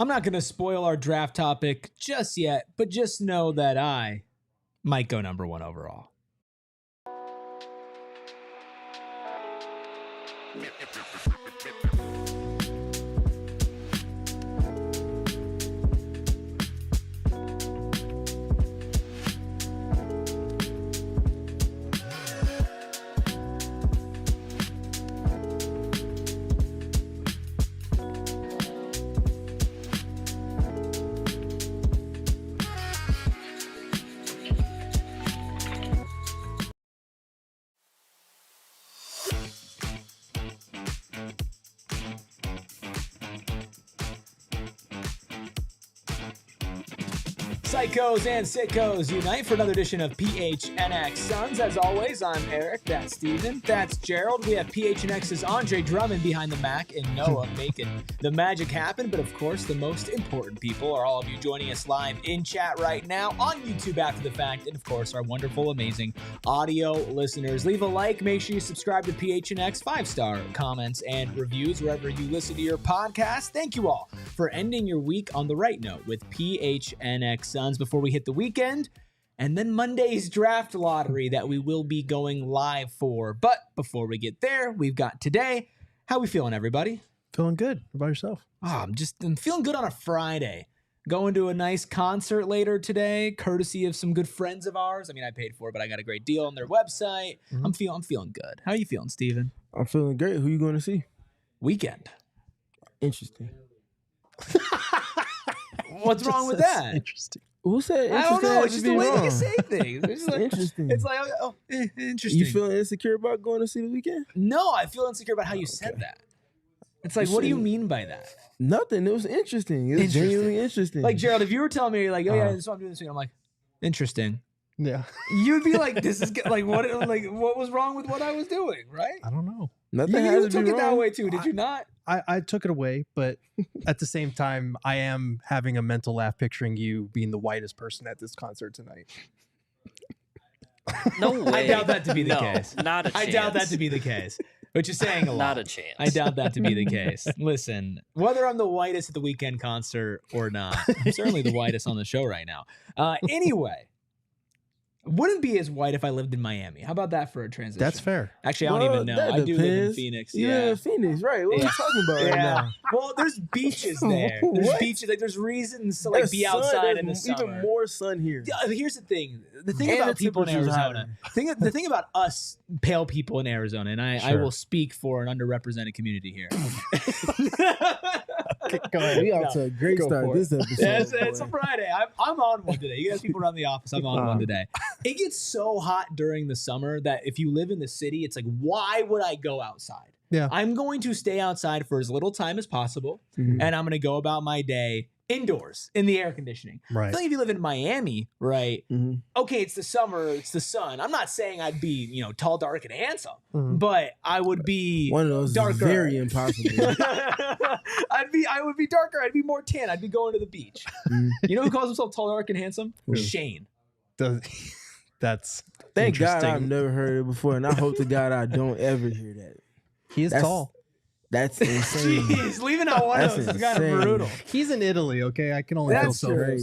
I'm not going to spoil our draft topic just yet, but just know that I might go number 1 overall. Psychos and sickos unite for another edition of PHNX Suns. As always, I'm Eric, that's Steven, that's Gerald. We have PHNX's Andre Drummond behind the Mac and Noah making the magic happen. But of course, the most important people are all of you joining us live in chat right now on YouTube after the fact. And of course, our wonderful, amazing audio listeners. Leave a like, make sure you subscribe to PHNX, 5-star comments and reviews wherever you listen to your podcast. Thank you all for ending your week on the right note with PHNX Suns before we hit the weekend and then Monday's draft lottery that we will be going live for. But before we get there, we've got today. How we feeling, everybody? Feeling good. What about yourself? I'm feeling good on a Friday. Going to a nice concert later today, courtesy of some good friends of ours. I mean, I paid for it, but I got a great deal on their website. Mm-hmm. I'm feeling good. How are you feeling, Steven? I'm feeling great. Who you going to see? Weekend. Interesting. What's wrong with that? Interesting. Who said interesting? I don't know. It's just the way they say things. It's like, interesting. It's like, interesting. You feeling insecure about going to see the weekend? No, I feel insecure about how you said that. It's like, what do you mean by that? Nothing. It was interesting. It was genuinely interesting. Like, Gerald, if you were telling me, like, oh, yeah, that's what I'm doing this week, I'm like, interesting. Yeah. You'd be like, this is, like, what was wrong with what I was doing, right? I don't know. Nothing you took it that way, too, did you not? I took it away, but at the same time, I am having a mental laugh picturing you being the whitest person at this concert tonight. No way. I doubt that to be the case. Not a chance. I doubt that to be the case. Which is saying a lot. Not a chance. I doubt that to be the case. Listen, whether I'm the whitest at the weekend concert or not, I'm certainly the whitest on the show right now. Anyway, wouldn't be as white if I lived in Miami. How about that for a transition? That's fair. Actually, I don't even know. I do live in Phoenix. Yeah, Phoenix, right? What are you talking about right now? Well, there's beaches there. There's beaches. Like, there's reasons to be outside in the summer. Even more sun here. Here's the thing. The thing about people in Arizona. The thing about us pale people in Arizona, and I will speak for an underrepresented community here. Go ahead. We out to a great start this episode. It's a Friday. I'm on one today. You guys people around the office, I'm on one today. It gets so hot during the summer that if you live in the city, it's like, why would I go outside? Yeah. I'm going to stay outside for as little time as possible, and I'm going to go about my day indoors in the air conditioning. Right. I think if you live in Miami, right? Okay, it's the summer, it's the sun. I'm not saying I'd be, tall, dark, and handsome, but I would be one of those darker. Very impossible. I would be darker. I'd be more tan. I'd be going to the beach. You know who calls himself tall, dark, and handsome? Shane. That's Thank God I've never heard it before, and I hope to God I don't ever hear that. He is tall. That's insane. Jeez, leaving out one of those is kind of brutal. He's in Italy, okay? I can only feel so sorry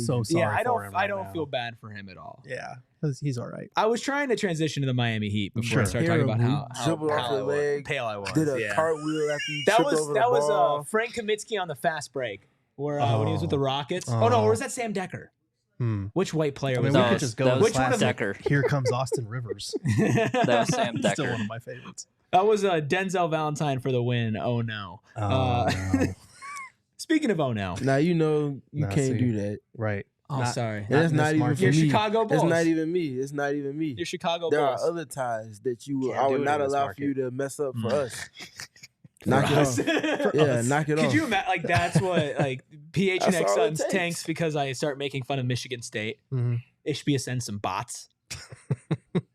for him. I don't feel bad for him at all. Yeah, he's all right. I was trying to transition to the Miami Heat before I started talking about how pale I was. Did a cartwheel after you that tripped was over that the was ball. Frank Kaminsky on the fast break, where when he was with the Rockets. Oh no, or was that Sam Decker? Which white player was that? that? We could just go which one of Decker? Here comes Austin Rivers. That was Sam Decker. Still one of my favorites. That was Denzel Valentine for the win. Oh no. No. Speaking of oh no. Now you can't do that. Right. Oh, sorry. That's not even for You're me. Chicago Bulls. It's not even me. It's not even me. You're Chicago There Bulls. are other ties that I would not allow for you to mess up for us. Knock it off. Yeah, knock it off. Could you imagine? Like, that's what PHNX Suns tanks because I start making fun of Michigan State. Ishbia sends some bots.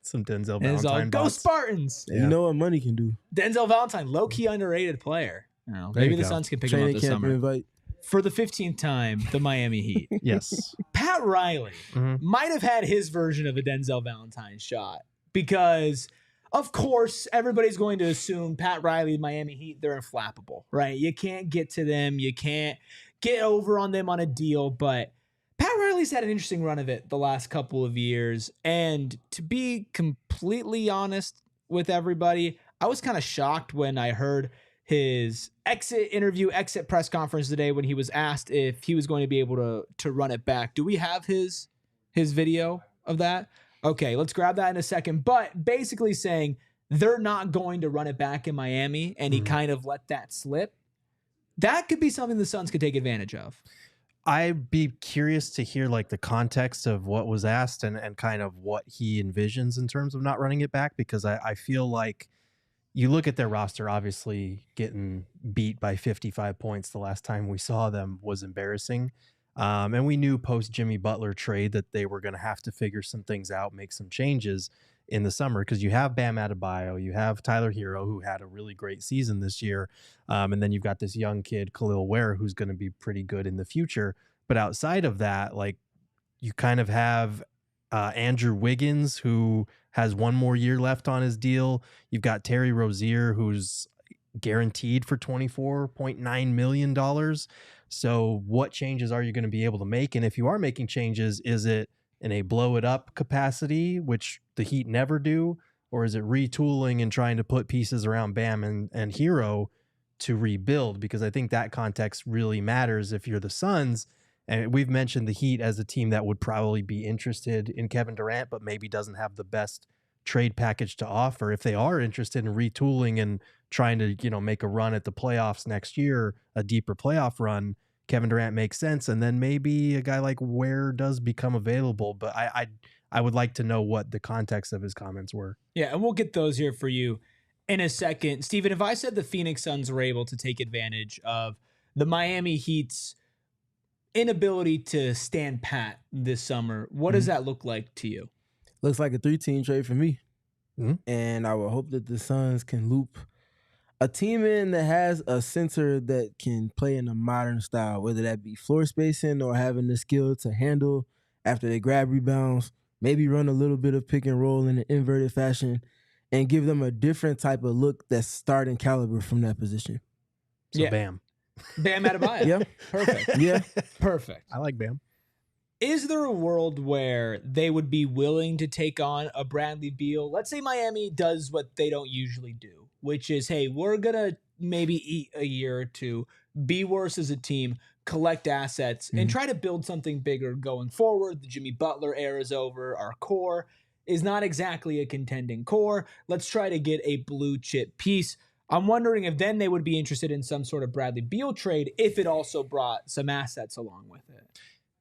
Some Denzel Valentine Go bots. Spartans. Yeah. You know what money can do. Denzel Valentine, low-key underrated player. Maybe the Suns can pick him up this summer. Invite. For the 15th time, the Miami Heat. Yes. Pat Riley might have had his version of a Denzel Valentine shot because, of course, everybody's going to assume Pat Riley, Miami Heat, they're inflappable, right? You can't get to them. You can't get over on them on a deal, but Pat Riley's had an interesting run of it the last couple of years. And to be completely honest with everybody, I was kind of shocked when I heard his exit press conference today when he was asked if he was going to be able to run it back. Do we have his video of that? Okay, let's grab that in a second. But basically saying they're not going to run it back in Miami, and he kind of let that slip. That could be something the Suns could take advantage of. I'd be curious to hear like the context of what was asked and kind of what he envisions in terms of not running it back, because I feel like you look at their roster, obviously getting beat by 55 points the last time we saw them was embarrassing. And we knew post Jimmy Butler trade that they were going to have to figure some things out, make some changes in the summer, because you have Bam Adebayo, you have Tyler Herro, who had a really great season this year. And then you've got this young kid, Kel'El Ware, who's going to be pretty good in the future. But outside of that, like, you kind of have Andrew Wiggins, who has one more year left on his deal. You've got Terry Rozier, who's guaranteed for $24.9 million. So what changes are you going to be able to make? And if you are making changes, is it in a blow it up capacity, which the Heat never do, or is it retooling and trying to put pieces around Bam and Herro to rebuild? Because I think that context really matters if you're the Suns. And we've mentioned the Heat as a team that would probably be interested in Kevin Durant, but maybe doesn't have the best trade package to offer. If they are interested in retooling and trying to, make a run at the playoffs next year, a deeper playoff run, Kevin Durant makes sense. And then maybe a guy like Ware does become available. But I would like to know what the context of his comments were. Yeah, and we'll get those here for you in a second. Steven, if I said the Phoenix Suns were able to take advantage of the Miami Heat's inability to stand pat this summer, what does that look like to you? Looks like a 3-team trade for me. And I would hope that the Suns can loop a team in that has a center that can play in a modern style, whether that be floor spacing or having the skill to handle after they grab rebounds, maybe run a little bit of pick and roll in an inverted fashion, and give them a different type of look that's starting caliber from that position. So Bam Adebayo. Yeah. Perfect. Yeah. Perfect. I like Bam. Is there a world where they would be willing to take on a Bradley Beal? Let's say Miami does what they don't usually do, which is, hey, we're going to maybe eat a year or two, be worse as a team, collect assets, and try to build something bigger going forward. The Jimmy Butler era is over. Our core is not exactly a contending core. Let's try to get a blue chip piece. I'm wondering if then they would be interested in some sort of Bradley Beal trade if it also brought some assets along with it.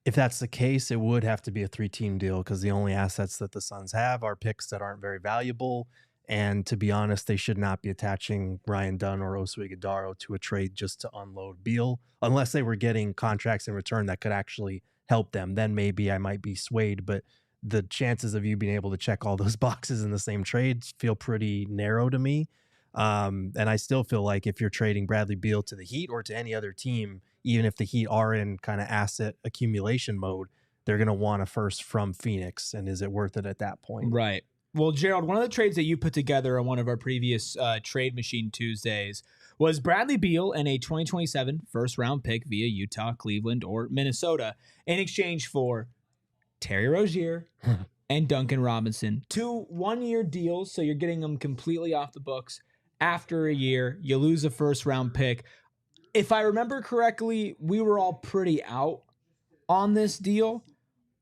If that's the case, it would have to be a 3-team deal, because the only assets that the Suns have are picks that aren't very valuable. And to be honest, they should not be attaching Ryan Dunn or Oso Ighodaro to a trade just to unload Beal, unless they were getting contracts in return that could actually help them. Then maybe I might be swayed, but the chances of you being able to check all those boxes in the same trade feel pretty narrow to me. And I still feel like if you're trading Bradley Beal to the Heat or to any other team, even if the Heat are in kind of asset accumulation mode, they're going to want a first from Phoenix. And is it worth it at that point? Right. Well, Gerald, one of the trades that you put together on one of our previous Trade Machine Tuesdays was Bradley Beal and a 2027 first-round pick via Utah, Cleveland, or Minnesota in exchange for Terry Rozier and Duncan Robinson. 2 one-year deals, so you're getting them completely off the books. After a year, you lose a first-round pick. If I remember correctly, we were all pretty out on this deal.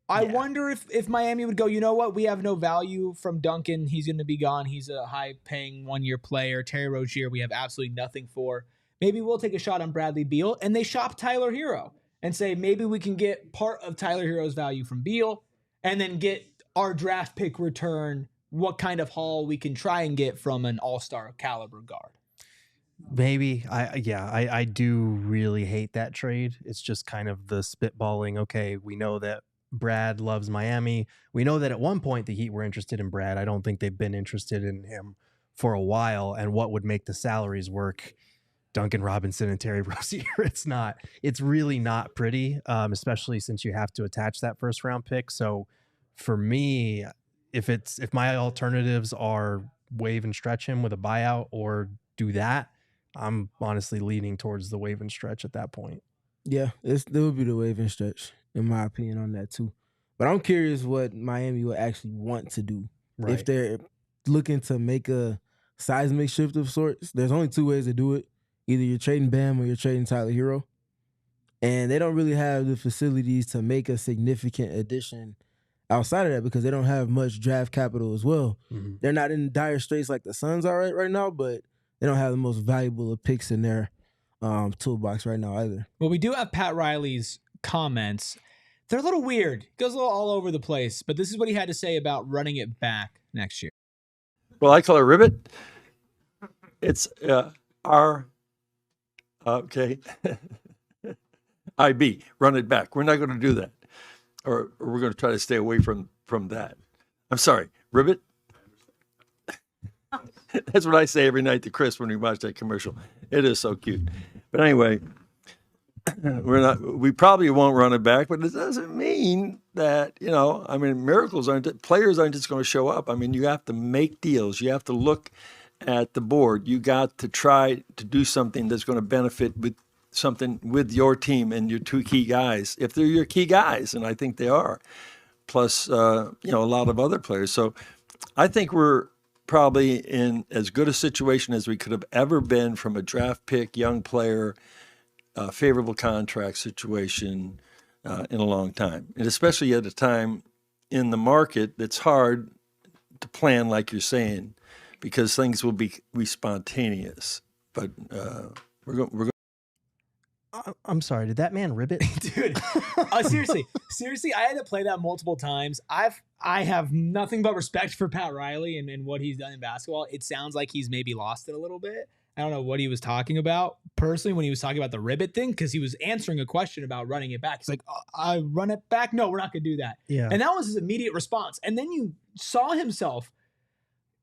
I wonder if Miami would go, you know what? We have no value from Duncan. He's going to be gone. He's a high-paying one-year player. Terry Rozier, we have absolutely nothing for. Maybe we'll take a shot on Bradley Beal, and they shop Tyler Herro and say maybe we can get part of Tyler Herro's value from Beal and then get our draft pick return, what kind of haul we can try and get from an all-star caliber guard. Maybe. I do really hate that trade. It's just kind of the spitballing. Okay, we know that Brad loves Miami. We know that at one point the Heat were interested in Brad. I don't think they've been interested in him for a while. And what would make the salaries work? Duncan Robinson and Terry Rozier. It's really not pretty, especially since you have to attach that first round pick. So for me, if my alternatives are waive and stretch him with a buyout or do that, I'm honestly leaning towards the wave and stretch at that point. Yeah, it would be the wave and stretch, in my opinion, on that too. But I'm curious what Miami would actually want to do. If Right. they're looking to make a seismic shift of sorts, there's only two ways to do it. Either you're trading Bam or you're trading Tyler Herro. And they don't really have the facilities to make a significant addition outside of that because they don't have much draft capital as well. Mm-hmm. They're not in dire straits like the Suns are right now, but they don't have the most valuable of picks in their toolbox right now either. Well, we do have Pat Riley's comments. They're a little weird. It goes a little all over the place, but this is what he had to say about running it back next year. Well, I call it ribbit. It's okay. IB, run it back. We're not going to do that. Or we're going to try to stay away from that. I'm sorry, ribbit? That's what I say every night to Chris when we watch that commercial. It is so cute. But anyway, we probably won't run it back, but it doesn't mean that, players aren't just going to show up. I mean, you have to make deals. You have to look at the board. You got to try to do something that's going to benefit with your team and your two key guys, if they're your key guys, and I think they are, plus a lot of other players. So I think we're probably in as good a situation as we could have ever been from a draft pick, young player, favorable contract situation in a long time, and especially at a time in the market that's hard to plan, like you're saying, because things will be spontaneous. But we're going. I'm sorry. Did that man ribbit? Dude, seriously, I had to play that multiple times. I have nothing but respect for Pat Riley and what he's done in basketball. It sounds like he's maybe lost it a little bit. I don't know what he was talking about personally when he was talking about the ribbit thing, because he was answering a question about running it back. He's like, I run it back? No, we're not going to do that. Yeah. And that was his immediate response. And then you saw himself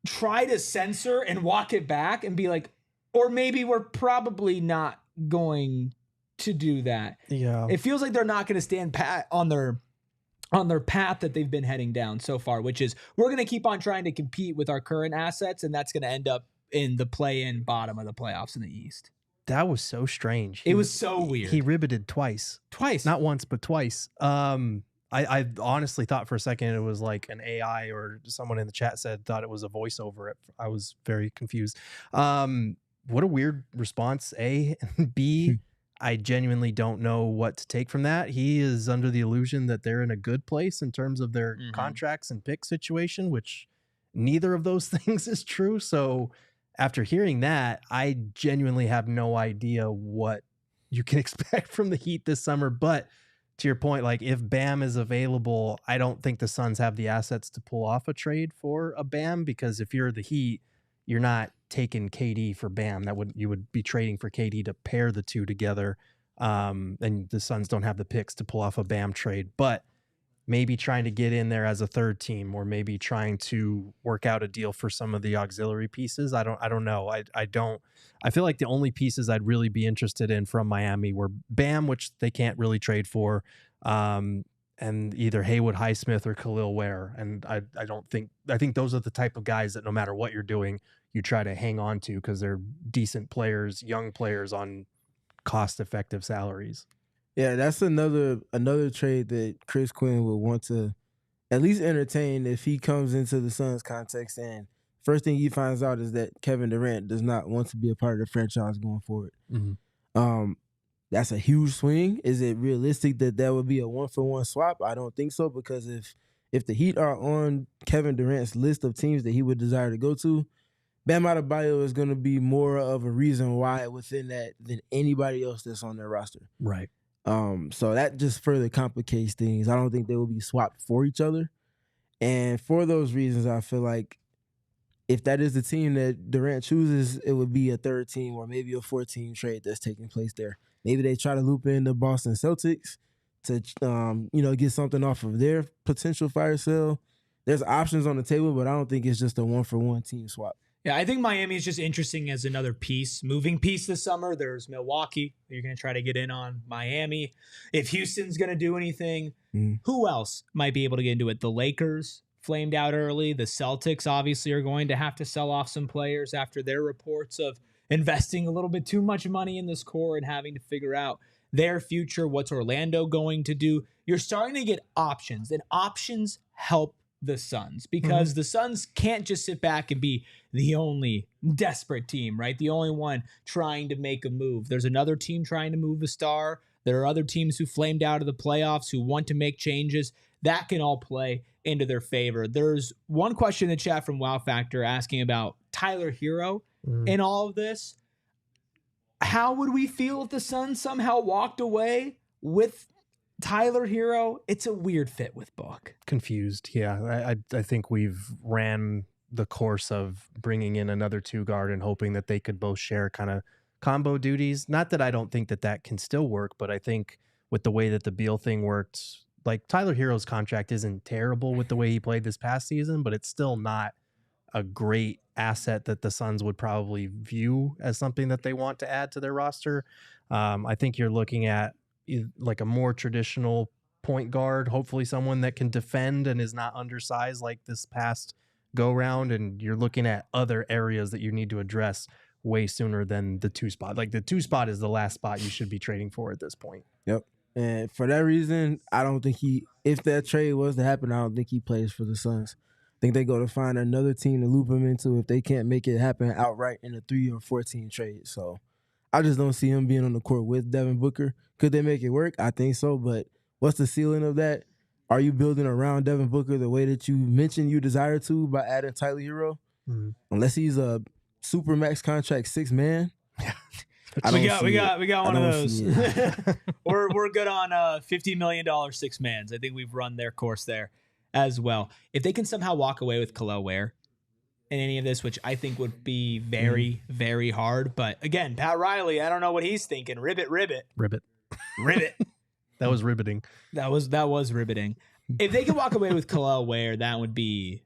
try to censor and walk it back and be like, or maybe we're probably not going to do that. Yeah. It feels like they're not going to stand pat on their path that they've been heading down so far, which is we're going to keep on trying to compete with our current assets, and that's going to end up in the play-in bottom of the playoffs in the East. That was so strange. It was so weird. He ribbited twice. Not once, but twice. I honestly thought for a second it was like an AI, or someone in the chat thought it was a voiceover. I was very confused. What a weird response, A. And B, I genuinely don't know what to take from that. He is under the illusion that they're in a good place in terms of their contracts and pick situation, which neither of those things is true. So after hearing that, I genuinely have no idea what you can expect from the Heat this summer. But to your point, like if Bam is available, I don't think the Suns have the assets to pull off a trade for a Bam, because if you're the Heat, you're not taking KD for Bam. You would be trading for KD to pair the two together. And the Suns don't have the picks to pull off a Bam trade, but maybe trying to get in there as a third team, or maybe trying to work out a deal for some of the auxiliary pieces. I don't know. I feel like the only pieces I'd really be interested in from Miami were Bam, which they can't really trade for, and either Haywood Highsmith or Kel'El Ware. And I think those are the type of guys that no matter what you're doing, you try to hang on to because they're decent players, young players on cost-effective salaries. Yeah, that's another trade that Chris Quinn would want to at least entertain if he comes into the Suns context. And first thing he finds out is that Kevin Durant does not want to be a part of the franchise going forward. Mm-hmm. That's a huge swing. Is it realistic that would be a 1-for-1 swap? I don't think so, because if the Heat are on Kevin Durant's list of teams that he would desire to go to, Bam Adebayo is going to be more of a reason why within that than anybody else that's on their roster. Right. So that just further complicates things. I don't think they will be swapped for each other. And for those reasons, I feel like if that is the team that Durant chooses, it would be a third team or maybe a 4-team trade that's taking place there. Maybe they try to loop in the Boston Celtics to get something off of their potential fire sale. There's options on the table, but I don't think it's just a 1-for-1 team swap. Yeah, I think Miami is just interesting as another moving piece this summer. There's Milwaukee. You're going to try to get in on Miami. If Houston's going to do anything, who else might be able to get into it? The Lakers flamed out early. The Celtics obviously are going to have to sell off some players after their reports of investing a little bit too much money in this core and having to figure out their future? What's Orlando going to do? You're starting to get options, and options help the Suns because the Suns can't just sit back and be the only desperate team, right? The only one trying to make a move. There's another team trying to move a star. There are other teams who flamed out of the playoffs who want to make changes. That can all play into their favor. There's one question in the chat from Wow Factor asking about Tyler Herro in all of this. How would we feel if the Suns somehow walked away with Tyler Herro? It's a weird fit with Book. Confused. Yeah. I think we've ran the course of bringing in another 2-guard and hoping that they could both share kind of combo duties. Not that I don't think that can still work, but I think with the way that the Beal thing worked, like Tyler Herro's contract isn't terrible with the way he played this past season, but it's still not a great asset that the Suns would probably view as something that they want to add to their roster. I think you're looking at like a more traditional point guard, hopefully someone that can defend and is not undersized like this past go round. And you're looking at other areas that you need to address way sooner than the 2 spot. Like the 2 spot is the last spot you should be trading for at this point. Yep. And for that reason, I don't think if that trade was to happen, I don't think he plays for the Suns. I think they go to find another team to loop him into if they can't make it happen outright in a 3 or 14 trade. So I just don't see him being on the court with Devin Booker. Could they make it work? I think so. But what's the ceiling of that? Are you building around Devin Booker the way that you mentioned you desire to by adding Tyler Herro? Unless he's a super max contract 6-man. We got one of those. We're good on $50 million 6-mans. I think we've run their course there as well. If they can somehow walk away with Kel'El Ware in any of this, which I think would be very, very hard. But again, Pat Riley, I don't know what he's thinking. Ribbit. That was riveting. That was riveting. If they could walk away with Kel'El Ware, that would be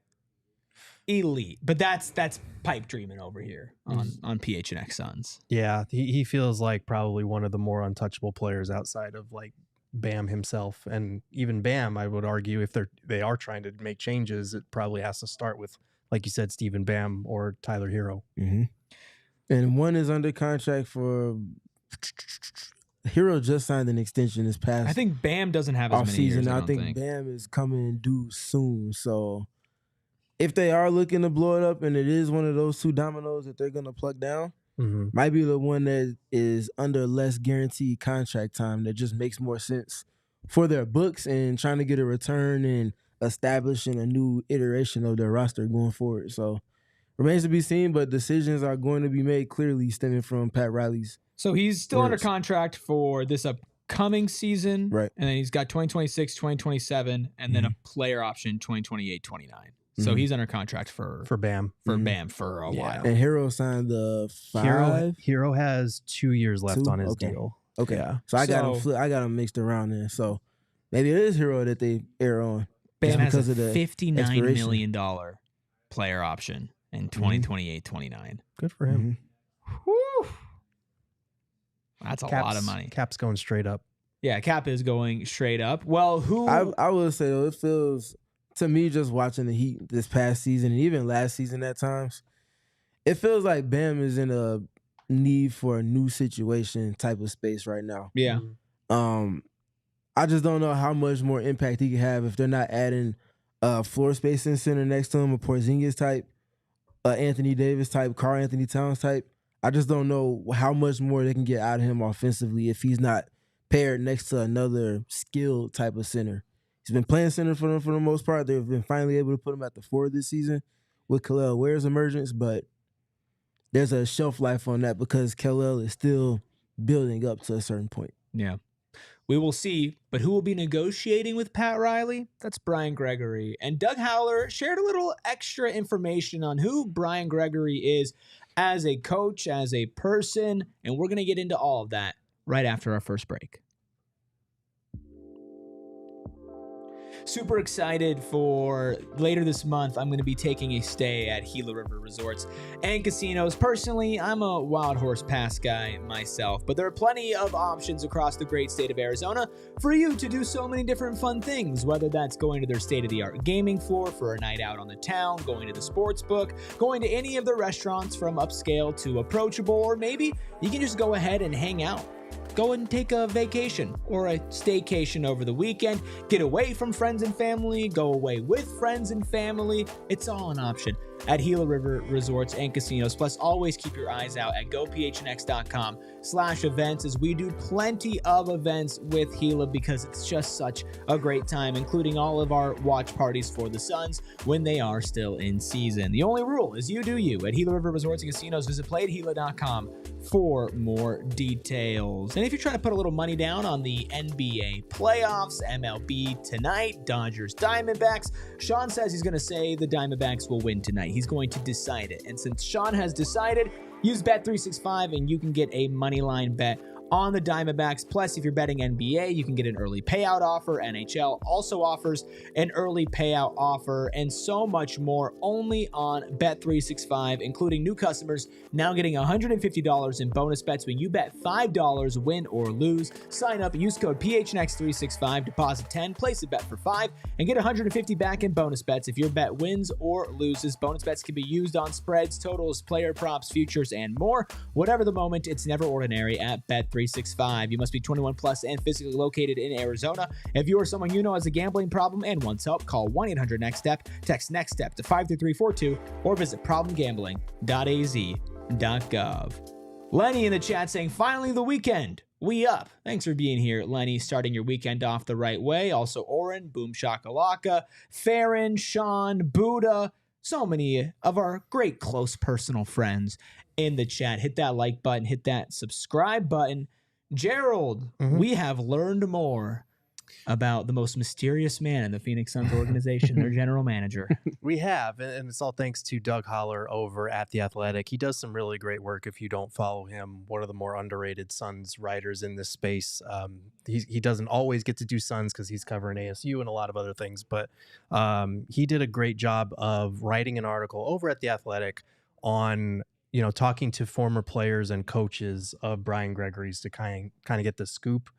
elite. But that's pipe dreaming over here on PHNX Suns. Yeah, he feels like probably one of the more untouchable players outside of like Bam himself. And even Bam, I would argue, if they are trying to make changes, it probably has to start with, like you said, Steven Bam or Tyler Herro. And one is under contract for Herro just signed an extension this past. I think Bam doesn't have as many years. I think Bam is coming due soon. So if they are looking to blow it up and it is one of those 2 dominoes that they're going to plug down, might be the one that is under less guaranteed contract time that just makes more sense for their books and trying to get a return and establishing a new iteration of their roster going forward. So remains to be seen, but decisions are going to be made clearly stemming from Pat Riley's. So he's still under contract for this upcoming season. Right. And then he's got 2026, 2027, and then a player option 2028, 29. So he's under contract for Bam. Bam for a while. And Herro signed the 5. Herro has 2 years left on his deal. Okay. Yeah. So I got him mixed around there. So maybe it is Herro that they air on. Bam has a $59 million player option in 2028, 29. Good for him. Whew. That's a lot of money. Cap's going straight up. Yeah, Cap is going straight up. Well, I will say, though, it feels, to me, just watching the Heat this past season and even last season at times, it feels like Bam is in a need for a new situation type of space right now. Yeah. I just don't know how much more impact he can have if they're not adding floor spacing center next to him, a Porzingis type, Anthony Davis type, Karl Anthony Towns type. I just don't know how much more they can get out of him offensively if he's not paired next to another skilled type of center. He's been playing center for them for the most part. They've been finally able to put him at the 4 this season with Kel'El Ware's emergence, but there's a shelf life on that because Kel'El is still building up to a certain point. Yeah. We will see, but who will be negotiating with Pat Riley? That's Brian Gregory. And Doug Howler shared a little extra information on who Brian Gregory is as a coach, as a person, and we're going to get into all of that right after our first break. Super excited for later this month. I'm going to be taking a stay at Gila River Resorts and Casinos. Personally, I'm a Wild Horse Pass guy myself, but there are plenty of options across the great state of Arizona for you to do so many different fun things, whether that's going to their state-of-the-art gaming floor for a night out on the town, going to the sports book, going to any of the restaurants from upscale to approachable, or maybe you can just go ahead and hang out go and take a vacation or a staycation over the weekend. Get away from friends and family, go away with friends and family. It's all an option at Gila River Resorts and Casinos. Plus, always keep your eyes out at gophnx.com/events as we do plenty of events with Gila because it's just such a great time, including all of our watch parties for the Suns when they are still in season. The only rule is you do you at Gila River Resorts and Casinos. Visit playatgila.com for more details. And if you're trying to put a little money down on the NBA playoffs, MLB tonight, Dodgers, Diamondbacks, Sean says he's going to say the Diamondbacks will win tonight. He's going to decide it. And since Sean has decided, use Bet365 and you can get a money line bet on the Diamondbacks. Plus, if you're betting NBA, you can get an early payout offer. NHL also offers an early payout offer and so much more only on Bet365, including new customers now getting $150 in bonus bets when you bet $5, win or lose. Sign up, use code PHNX365, deposit 10, place a bet for 5, and get $150 back in bonus bets if your bet wins or loses. Bonus bets can be used on spreads, totals, player props, futures, and more. Whatever the moment, it's never ordinary at Bet365. You must be 21 plus and physically located in Arizona. If you or someone you know has a gambling problem and wants help, call 1-800-NEXT-STEP, text NEXT STEP to 53342, or visit problemgambling.az.gov. Lenny in the chat saying, finally the weekend. We up. Thanks for being here, Lenny, starting your weekend off the right way. Also, Oren, Boom Shakalaka, Farron, Sean, Buddha, so many of our great close personal friends in the chat. Hit that like button, hit that subscribe button. Gerald, we have learned more about the most mysterious man in the Phoenix Suns organization, their general manager. We have, and it's all thanks to Doug Holler over at The Athletic. He does some really great work. If you don't follow him, one of the more underrated Suns writers in this space. He doesn't always get to do Suns because he's covering ASU and a lot of other things, but he did a great job of writing an article over at The Athletic on, you know, talking to former players and coaches of Brian Gregory's to kind of get the scoop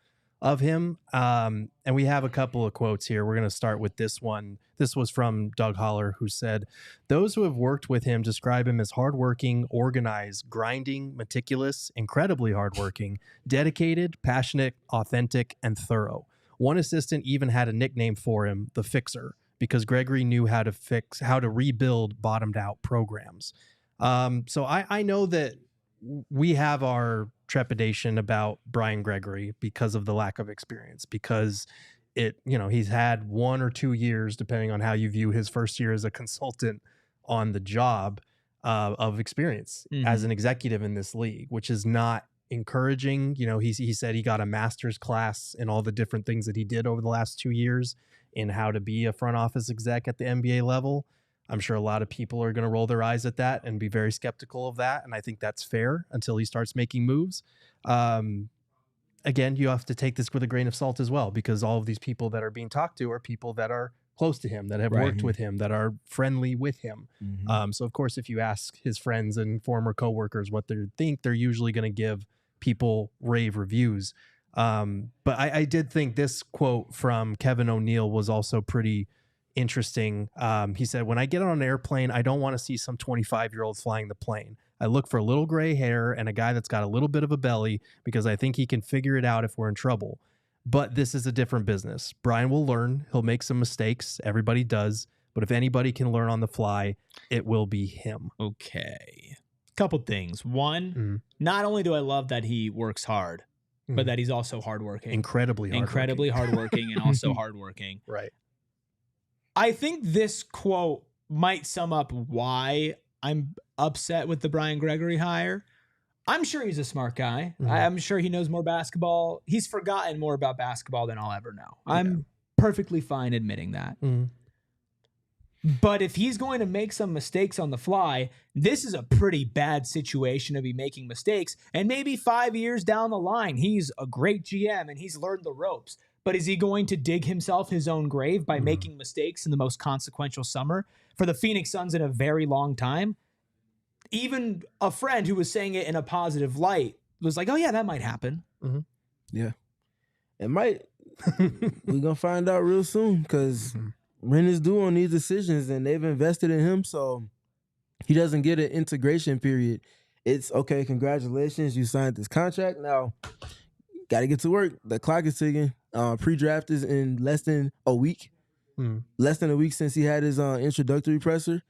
of him. And we have a couple of quotes here. We're going to start with this one. This was from Doug Holler, who said, "Those who have worked with him describe him as hardworking, organized, grinding, meticulous, incredibly hardworking, dedicated, passionate, authentic, and thorough. One assistant even had a nickname for him, the Fixer, because Gregory knew how to rebuild bottomed out programs." So I know that we have our trepidation about Brian Gregory because of the lack of experience, because he's had 1 or 2 years, depending on how you view his first year as a consultant on the job, of experience as an executive in this league, which is not encouraging. You know, he said he got a master's class in all the different things that he did over the last 2 years in how to be a front office exec at the NBA level. I'm sure a lot of people are going to roll their eyes at that and be very skeptical of that. And I think that's fair until he starts making moves. Again, you have to take this with a grain of salt as well, because all of these people that are being talked to are people that are close to him, that have worked with him, that are friendly with him. So of course, if you ask his friends and former coworkers what they think, they're usually going to give people rave reviews. But I did think this quote from Kevin O'Neill was also pretty interesting. He said, "When I get on an airplane, I don't want to see some 25-year-old flying the plane. I look for a little gray hair and a guy that's got a little bit of a belly because I think he can figure it out if we're in trouble. But this is a different business. Brian will learn. He'll make some mistakes. Everybody does. But if anybody can learn on the fly, it will be him." Okay. Couple things. One, not only do I love that he works hard, but that he's also hardworking. Incredibly hardworking and also hardworking. Right. I think this quote might sum up why I'm upset with the Brian Gregory hire. I'm sure he's a smart guy. I'm sure he knows more basketball. He's forgotten more about basketball than I'll ever know. I'm perfectly fine admitting that. But if he's going to make some mistakes on the fly, this is a pretty bad situation to be making mistakes. And maybe 5 years down the line, he's a great GM and he's learned the ropes. But is he going to dig himself his own grave by making mistakes in the most consequential summer for the Phoenix Suns in a very long time? Even a friend who was saying it in a positive light was like, "Oh yeah, that might happen." Yeah, it might. We're gonna find out real soon because rent is due on these decisions, and they've invested in him, so he doesn't get an integration period. It's okay. Congratulations, you signed this contract. Now, got to get to work. The clock is ticking. Pre-draft is in less than a week. Less than a week since he had his introductory presser.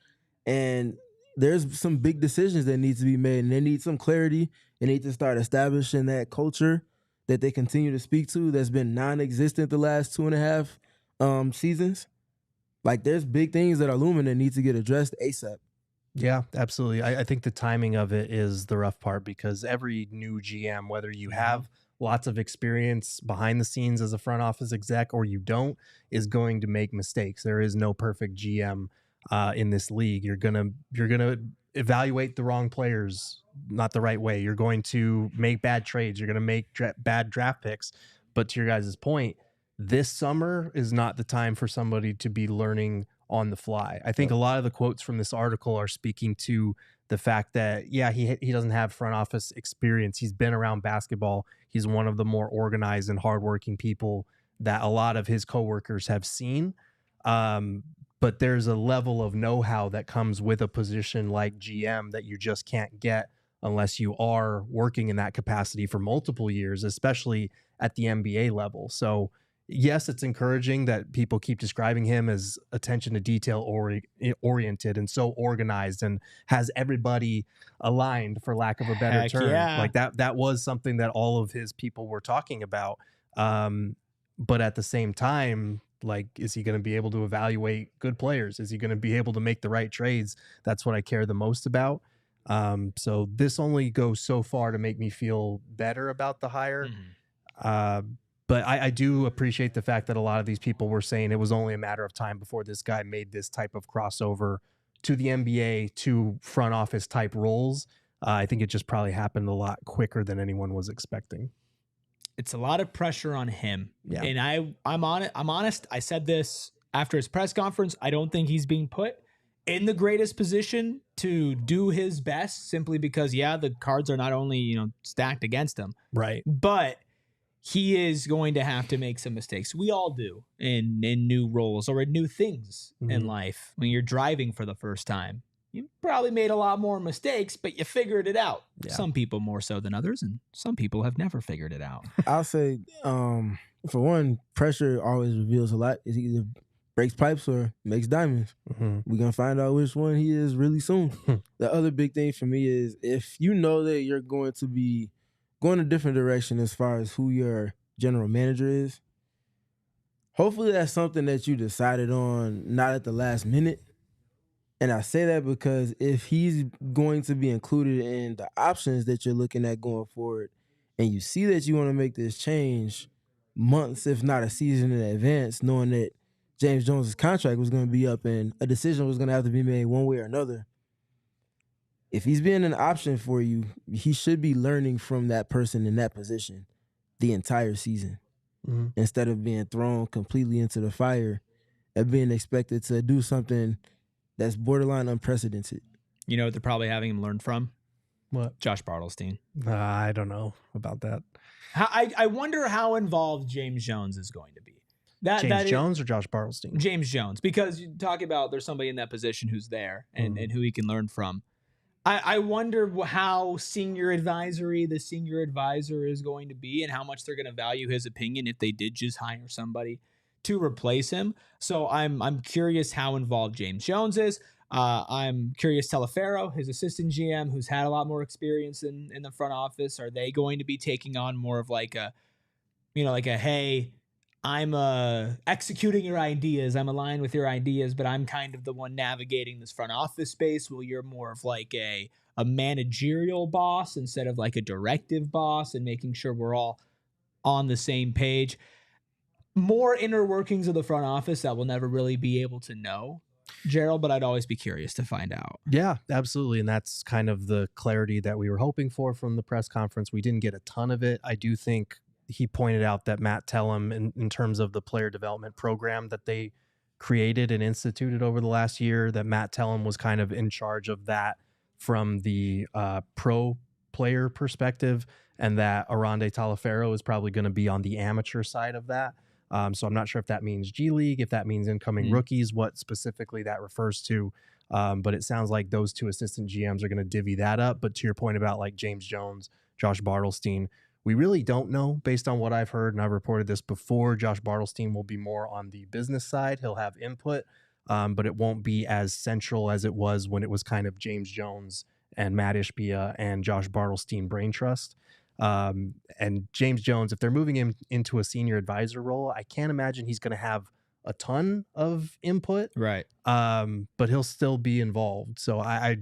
And there's some big decisions that need to be made, and they need some clarity. They need to start establishing that culture that they continue to speak to that's been non-existent the last 2.5 seasons. Like, there's big things that are looming that need to get addressed ASAP. Yeah, absolutely. I think the timing of it is the rough part, because every new GM, whether you have lots of experience behind the scenes as a front office exec or you don't, is going to make mistakes. There is no perfect GM in this league. You're gonna evaluate the wrong players not the right way. You're going to make bad trades. You're going to make bad draft picks. But to your guys' point, this summer is not the time for somebody to be learning on the fly. I think a lot of the quotes from this article are speaking to the fact that, yeah, he doesn't have front office experience. He's been around basketball. He's one of the more organized and hardworking people that a lot of his coworkers have seen. But there's a level of know-how that comes with a position like GM that you just can't get unless you are working in that capacity for multiple years, especially at the NBA level. So yes, it's encouraging that people keep describing him as attention to detail oriented and so organized and has everybody aligned, for lack of a better term. Yeah. Like that was something that all of his people were talking about. But at the same time, like, is he going to be able to evaluate good players? Is he going to be able to make the right trades? That's what I care the most about. So this only goes so far to make me feel better about the hire. But I do appreciate the fact that a lot of these people were saying it was only a matter of time before this guy made this type of crossover to the NBA, to front office type roles. I think it just probably happened a lot quicker than anyone was expecting. It's a lot of pressure on him. Yeah. And I'm honest. I said this after his press conference. I don't think he's being put in the greatest position to do his best, simply because, yeah, the cards are not only, stacked against him. Right. But he is going to have to make some mistakes. We all do in new roles or in new things in life. When you're driving for the first time, you probably made a lot more mistakes, but you figured it out. Yeah. Some people more so than others, and some people have never figured it out. I'll say, for one, pressure always reveals a lot. It either breaks pipes or makes diamonds. We're going to find out which one he is really soon. The other big thing for me is, if you know that you're going to be going a different direction as far as who your general manager is, hopefully that's something that you decided on not at the last minute. And I say that because if he's going to be included in the options that you're looking at going forward, and you see that you want to make this change months, if not a season in advance, knowing that James Jones' contract was going to be up and a decision was going to have to be made one way or another, if he's being an option for you, he should be learning from that person in that position the entire season, instead of being thrown completely into the fire and being expected to do something that's borderline unprecedented. You know what they're probably having him learn from? What? Josh Bartlestein. I don't know about that. I wonder how involved James Jones is going to be. James Jones or Josh Bartlestein? James Jones, because you talk about there's somebody in that position who's there and who he can learn from. I wonder how the senior advisor is going to be, and how much they're going to value his opinion if they did just hire somebody to replace him. So I'm curious how involved James Jones is. I'm curious Taliaferro, his assistant GM, who's had a lot more experience in the front office. Are they going to be taking on more of like a hey, I'm executing your ideas, I'm aligned with your ideas, but I'm kind of the one navigating this front office space. Well, you're more of like a managerial boss instead of like a directive boss, and making sure we're all on the same page. More inner workings of the front office that we'll never really be able to know, Gerald, but I'd always be curious to find out. Yeah, absolutely. And that's kind of the clarity that we were hoping for from the press conference. We didn't get a ton of it. I do think he pointed out that Matt Tellem, in terms of the player development program that they created and instituted over the last year, that Matt Tellem was kind of in charge of that from the pro player perspective, and that Arande Taliaferro is probably going to be on the amateur side of that. So I'm not sure if that means G League, if that means incoming rookies, what specifically that refers to. But it sounds like those two assistant GMs are going to divvy that up. But to your point about like James Jones, Josh Bartlestein, We really don't know based on what I've heard, and I've reported this before. Josh Bartle's team will be more on the business side. He'll have input, but it won't be as central as it was when it was kind of James Jones and Matt Ishbia and Josh Bartle's team brain trust. And James Jones, if they're moving him into a senior advisor role, I can't imagine he's going to have a ton of input. Right. But he'll still be involved. So I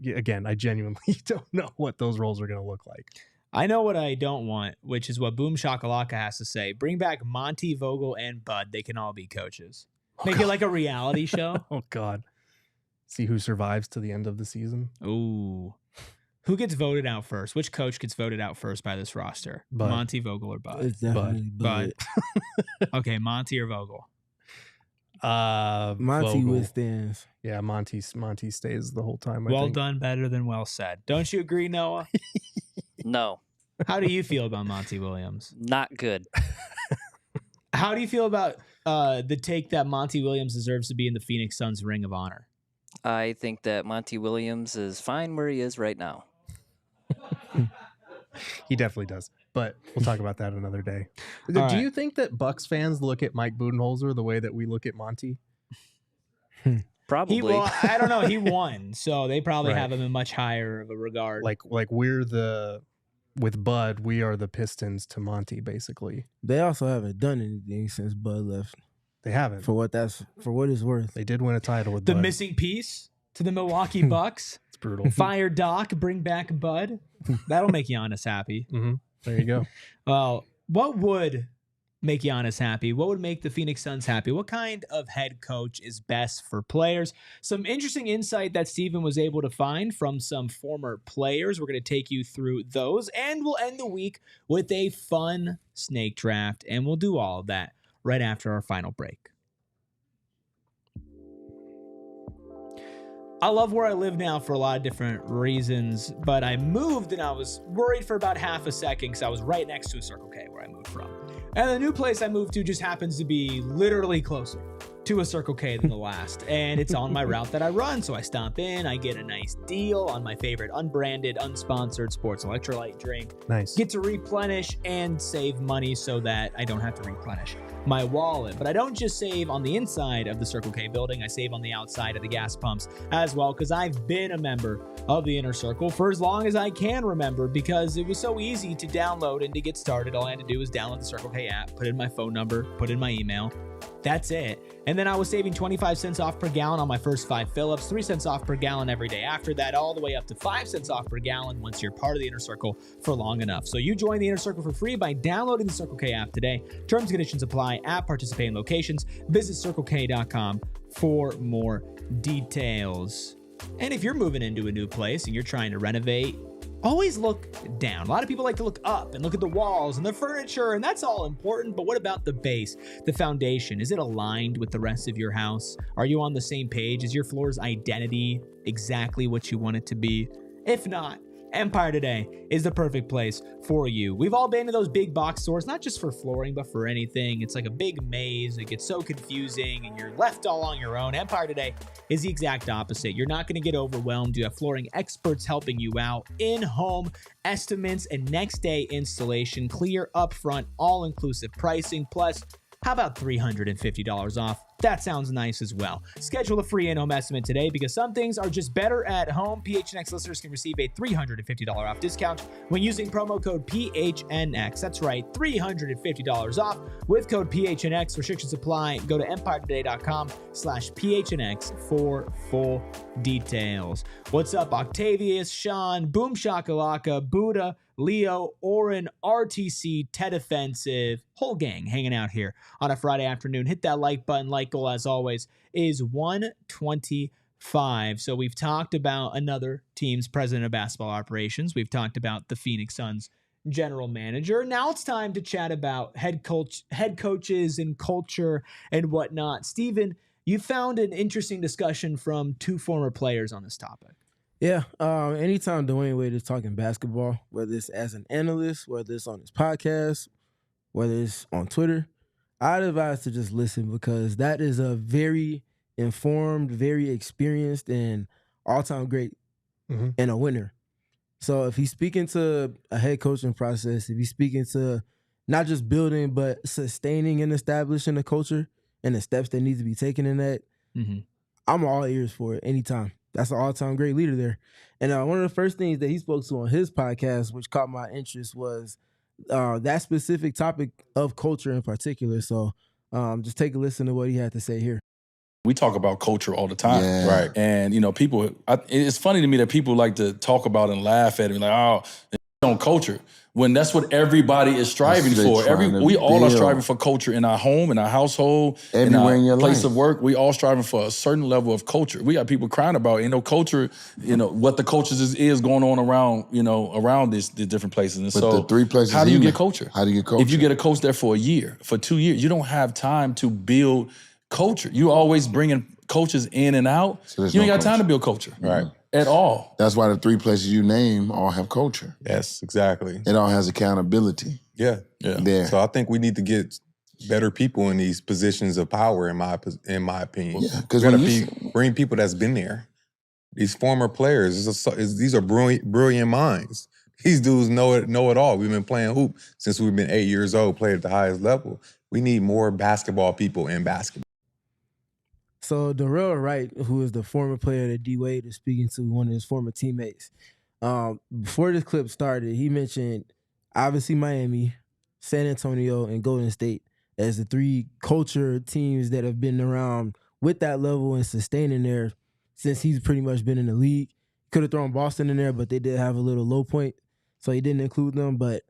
genuinely don't know what those roles are going to look like. I know what I don't want, which is what Boom Shakalaka has to say. Bring back Monty, Vogel, and Bud. They can all be coaches. Make it like a reality show. Oh, God. See who survives to the end of the season. Ooh. Who gets voted out first? Which coach gets voted out first by this roster? Bud. Monty, Vogel, or Bud? It's definitely Bud. Okay, Monty or Vogel? Monty Vogel. withstands. Yeah, Monty stays the whole time. Well done, better than well said. Don't you agree, Noah? No, How do you feel about Monty Williams? not good. How do you feel about the take that Monty Williams deserves to be in the Phoenix Suns Ring of Honor? I think that Monty Williams is fine where he is right now. He definitely does. But we'll talk about that another day. All Do right. you think that Bucks fans look at Mike Budenholzer the way that we look at Monty? Probably. I don't know. He won, so they probably Right. have him in much higher of a regard. Like with Bud, we are the Pistons to Monty, basically. They also haven't done anything since Bud left. They haven't. For what it's worth. They did win a title with the Bud. missing piece to the Milwaukee Bucks. It's brutal. Fire Doc, bring back Bud. That'll make Giannis happy. Mm-hmm. There you go. Well, what would make Giannis happy? What would make the Phoenix Suns happy? What kind of head coach is best for players? Some interesting insight that Steven was able to find from some former players. We're going to take you through those, and we'll end the week with a fun snake draft, and we'll do all of that right after our final break. I love where I live now for a lot of different reasons, but I moved and I was worried for about half a second because I was right next to a Circle K where I moved from. And the new place I moved to just happens to be literally closer to a Circle K than the last. And it's on my route that I run. So I stop in, I get a nice deal on my favorite unbranded, unsponsored sports electrolyte drink. Nice. Get to replenish and save money so that I don't have to replenish my wallet. But I don't just save on the inside of the Circle K building, I save on the outside of the gas pumps as well, because I've been a member of the Inner Circle for as long as I can remember, because it was so easy to download and to get started. All I had to do was download the Circle K app, put in my phone number, put in my email. That's it. And then I was saving 25 cents off per gallon on my first 5 fill-ups, 3 cents off per gallon every day after that, all the way up to 5 cents off per gallon once you're part of the Inner Circle for long enough. So you join the Inner Circle for free by downloading the Circle K app today. Terms and conditions apply at participating locations. Visit CircleK.com for more details. And if you're moving into a new place and you're trying to renovate, always look down. A lot of people like to look up and look at the walls and the furniture, and that's all important. But what about the base, the foundation? Is it aligned with the rest of your house? Are you on the same page? Is your floor's identity exactly what you want it to be? If not, Empire Today is the perfect place for you. We've all been to those big box stores, not just for flooring, but for anything. It's like a big maze. It gets so confusing and you're left all on your own. Empire Today is the exact opposite. You're not going to get overwhelmed. You have flooring experts helping you out. In-home estimates and next day installation. Clear upfront, all-inclusive pricing. Plus, how about $350 off? That sounds nice as well. Schedule a free in-home estimate today because some things are just better at home. PHNX listeners can receive a $350 off discount when using promo code PHNX. That's right, $350 off with code PHNX. Restrictions apply. Go to empiretoday.com/PHNX for full details. What's up, Octavius, Sean, Boom Shakalaka, Buddha, Leo, Oren, RTC, Ted Offensive, whole gang hanging out here on a Friday afternoon. Hit that like button. Like goal, as always, is 125. So we've talked about another team's president of basketball operations. We've talked about the Phoenix Suns general manager. Now it's time to chat about head coaches and culture and whatnot. Steven, you found an interesting discussion from 2 former players on this topic. Yeah, anytime Dwyane Wade is talking basketball, whether it's as an analyst, whether it's on his podcast, whether it's on Twitter, I'd advise to just listen because that is a very informed, very experienced, and all-time great and a winner. So if he's speaking to a head coaching process, if he's speaking to not just building, but sustaining and establishing a culture and the steps that need to be taken in that, I'm all ears for it anytime. That's an all-time great leader there. And one of the first things that he spoke to on his podcast, which caught my interest, was that specific topic of culture in particular. So just take a listen to what he had to say here. We talk about culture all the time, right? And, people, it's funny to me that people like to talk about and laugh at it, like, oh, on culture, when that's what everybody is striving for. We all are striving for culture in our home, in our household, everywhere in your place life. of work. We all striving for a certain level of culture. We got people crying about, culture, what the culture is going on around, around the different places. And but so the 3 places how do you get culture? How do you get culture? If you get a coach there for a year, for 2 years, you don't have time to build culture. You always bringing coaches in and out. So you ain't got time to build culture. Right. At all. That's why the 3 places you name all have culture. Yes, exactly. It all has accountability. Yeah. There. So I think we need to get better people in these positions of power, in my opinion. Yeah, because bring people that's been there. These former players, these are brilliant minds. These dudes know it all. We've been playing hoop since we've been 8 years old, played at the highest level. We need more basketball people in basketball. So Dorrell Wright, who is the former player that D Wade is speaking to, one of his former teammates, before this clip started, he mentioned obviously Miami, San Antonio, and Golden State as the 3 culture teams that have been around with that level and sustaining there since he's pretty much been in the league. Could have thrown Boston in there, but they did have a little low point, so he didn't include them. But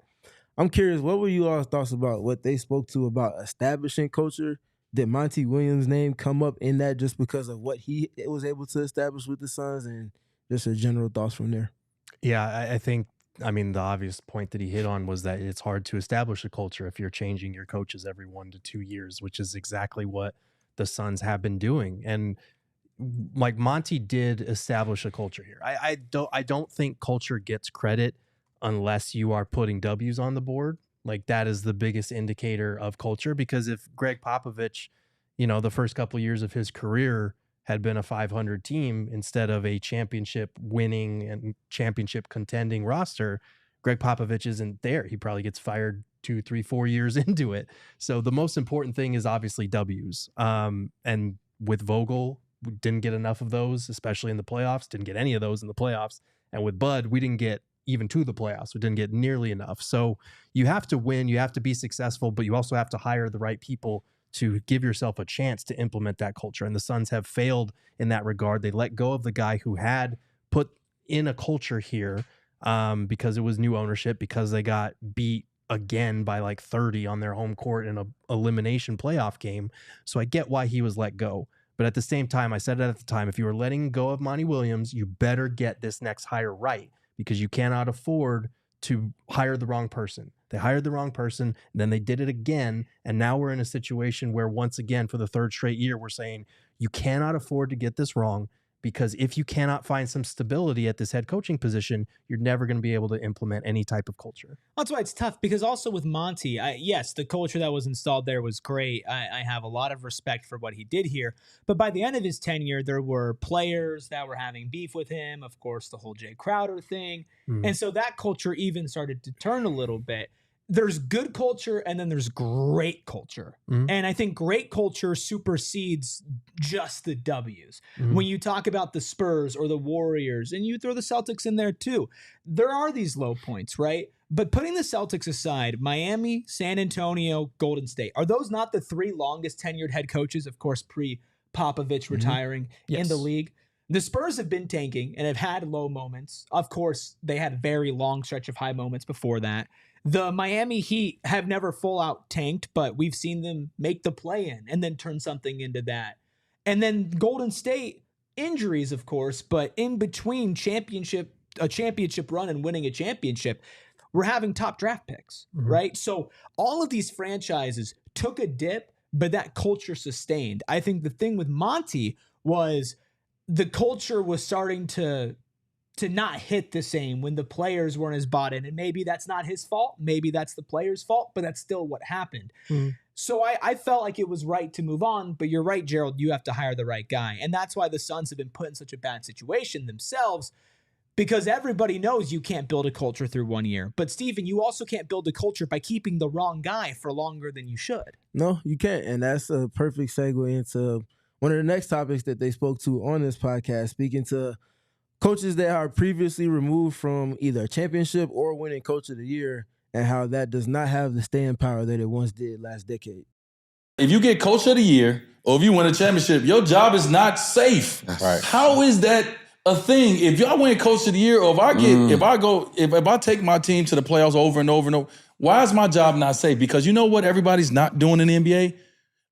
I'm curious, what were you all's thoughts about what they spoke to about establishing culture? Did Monty Williams' name come up in that just because of what he was able to establish with the Suns, and just your general thoughts from there? Yeah, I think, the obvious point that he hit on was that it's hard to establish a culture if you're changing your coaches every 1 to 2 years, which is exactly what the Suns have been doing. And like Monty did establish a culture here. I don't think culture gets credit unless you are putting W's on the board. Like that is the biggest indicator of culture, because if Greg Popovich, the first couple of years of his career had been a 500 team instead of a championship winning and championship contending roster, Greg Popovich isn't there. He probably gets fired 2, 3, 4 years into it. So the most important thing is obviously W's. And with Vogel, we didn't get enough of those, especially in the playoffs, didn't get any of those in the playoffs. And with Bud, we didn't get even to the playoffs. We didn't get nearly enough. So you have to win, you have to be successful, but you also have to hire the right people to give yourself a chance to implement that culture. And the Suns have failed in that regard. They let go of the guy who had put in a culture here because it was new ownership, because they got beat again by like 30 on their home court in a elimination playoff game. So I get why he was let go. But at the same time, I said it at the time, if you were letting go of Monty Williams, you better get this next hire right, because you cannot afford to hire the wrong person. They hired the wrong person, and then they did it again, and now we're in a situation where once again, for the 3rd straight year, we're saying you cannot afford to get this wrong, because if you cannot find some stability at this head coaching position, you're never going to be able to implement any type of culture. That's why it's tough, because also with Monty, yes, the culture that was installed there was great. I have a lot of respect for what he did here. But by the end of his tenure, there were players that were having beef with him. Of course, the whole Jay Crowder thing. And so that culture even started to turn a little bit. There's good culture and then there's great culture. And I think great culture supersedes just the W's. When you talk about the Spurs or the Warriors, and you throw the Celtics in there too, there are these low points, right? But putting the Celtics aside, Miami, San Antonio, Golden State, are those not the 3 longest tenured head coaches, of course, pre-Popovich retiring in the league? The Spurs have been tanking and have had low moments. Of course, they had a very long stretch of high moments before that. The Miami Heat have never full out tanked, but we've seen them make the play-in and then turn something into that. And then Golden State, injuries, of course, but in between a championship run and winning a championship, we're having top draft picks, right? So all of these franchises took a dip, but that culture sustained. I think the thing with Monty was the culture was starting to not hit the same when the players weren't as bought in. And maybe that's not his fault. Maybe that's the player's fault, but that's still what happened. So I felt like it was right to move on, but you're right, Gerald, you have to hire the right guy. And that's why the Suns have been put in such a bad situation themselves. Because everybody knows you can't build a culture through 1 year. But, Steven, you also can't build a culture by keeping the wrong guy for longer than you should. No, you can't. And that's a perfect segue into one of the next topics that they spoke to on this podcast, speaking to coaches that are previously removed from either a championship or winning coach of the year, and how that does not have the staying power that it once did last decade. If you get coach of the year or if you win a championship, your job is not safe. Right. How is that a thing? If y'all win coach of the year, or if I take my team to the playoffs over and over and over, why is my job not safe? Because you know what everybody's not doing in the NBA?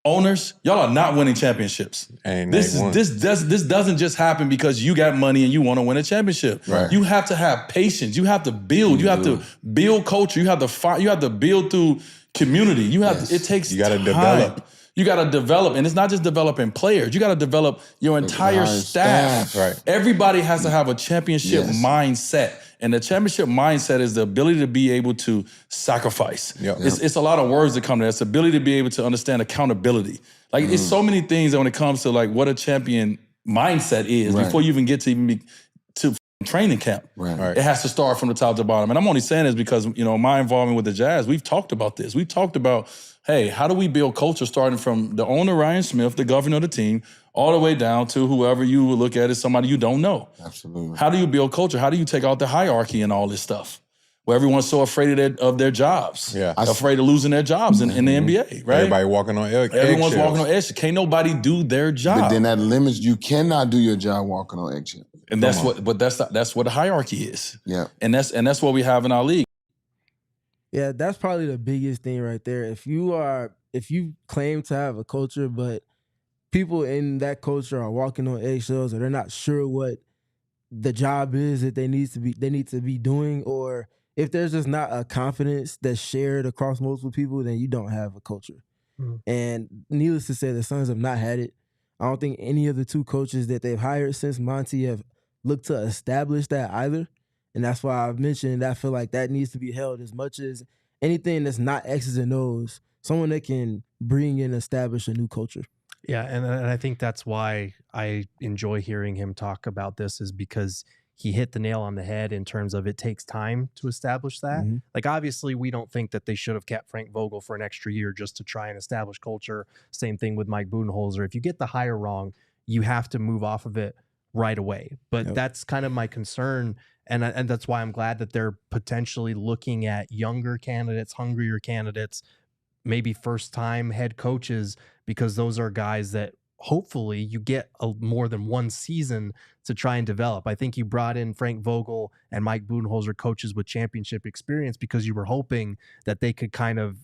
Owners, y'all are not winning championships. This doesn't just happen because you got money and you want to win a championship. Right. You have to have patience. You have to build. You have to build culture. You have to fight. You have to build through community. You have to, it takes. You got to time. develop. You got to develop, and it's not just developing players. You got to develop your entire staff. Right. Everybody has to have a championship mindset. And the championship mindset is the ability to be able to sacrifice. Yep. It's a lot of words that come to that. It's the ability to be able to understand accountability. Like, it's so many things that when it comes to like what a champion mindset is before you even get to training camp. Right. It has to start from the top to bottom. And I'm only saying this because, my involvement with the Jazz, we've talked about this. We've talked about, hey, how do we build culture starting from the owner, Ryan Smith, the governor of the team, all the way down to whoever you would look at as somebody you don't know. Absolutely. How do you build culture? How do you take out the hierarchy and all this stuff? Where everyone's so afraid of their jobs. Yeah. Afraid of losing their jobs in the NBA, right? Everybody walking on eggshells. Everyone's walking on eggshells. Can't nobody do their job. But then that limits, you cannot do your job walking on eggshells. And that's what the hierarchy is. Yeah. And that's what we have in our league. Yeah, that's probably the biggest thing right there. If you claim to have a culture, but people in that culture are walking on eggshells, or they're not sure what the job is that they need to be doing, or if there's just not a confidence that's shared across multiple people, then you don't have a culture. And needless to say, the Suns have not had it. I don't think any of the two coaches that they've hired since Monty have looked to establish that either. And that's why I've mentioned I feel like that needs to be held as much as anything that's not X's and O's. Someone that can bring and establish a new culture. Yeah, and I think that's why I enjoy hearing him talk about this, is because he hit the nail on the head in terms of it takes time to establish that. Mm-hmm. Like, obviously, we don't think that they should have kept Frank Vogel for an extra year just to try and establish culture. Same thing with Mike Budenholzer. If you get the hire wrong, you have to move off of it right away. But that's kind of my concern. And that's why I'm glad that they're potentially looking at younger candidates, hungrier candidates, maybe first-time head coaches, because those are guys that hopefully you get more than one season to try and develop. I think you brought in Frank Vogel and Mike Budenholzer, coaches with championship experience, because you were hoping that they could kind of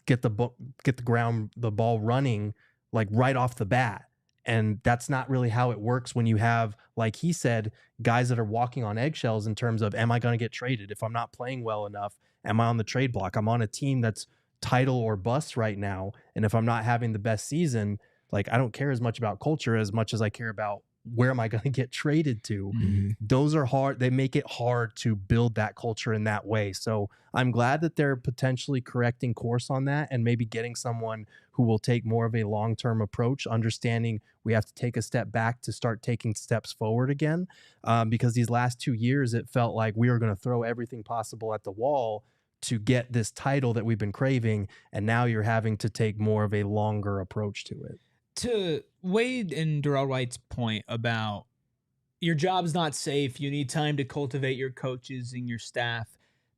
get the ball running like right off the bat. And that's not really how it works when you have, like he said, guys that are walking on eggshells in terms of, am I going to get traded? If I'm not playing well enough, am I on the trade block? I'm on a team that's title or bust right now. And if I'm not having the best season, like, I don't care as much about culture as much as I care about where am I going to get traded to. Mm-hmm. Those are hard. They make it hard to build that culture in that way. So I'm glad that they're potentially correcting course on that and maybe getting someone who will take more of a long-term approach, understanding we have to take a step back to start taking steps forward again. Because these last 2 years, it felt like we were going to throw everything possible at the wall to get this title that we've been craving. And now you're having to take more of a longer approach to it. To Wade and Dorrell Wright's point about your job's not safe, you need time to cultivate your coaches and your staff,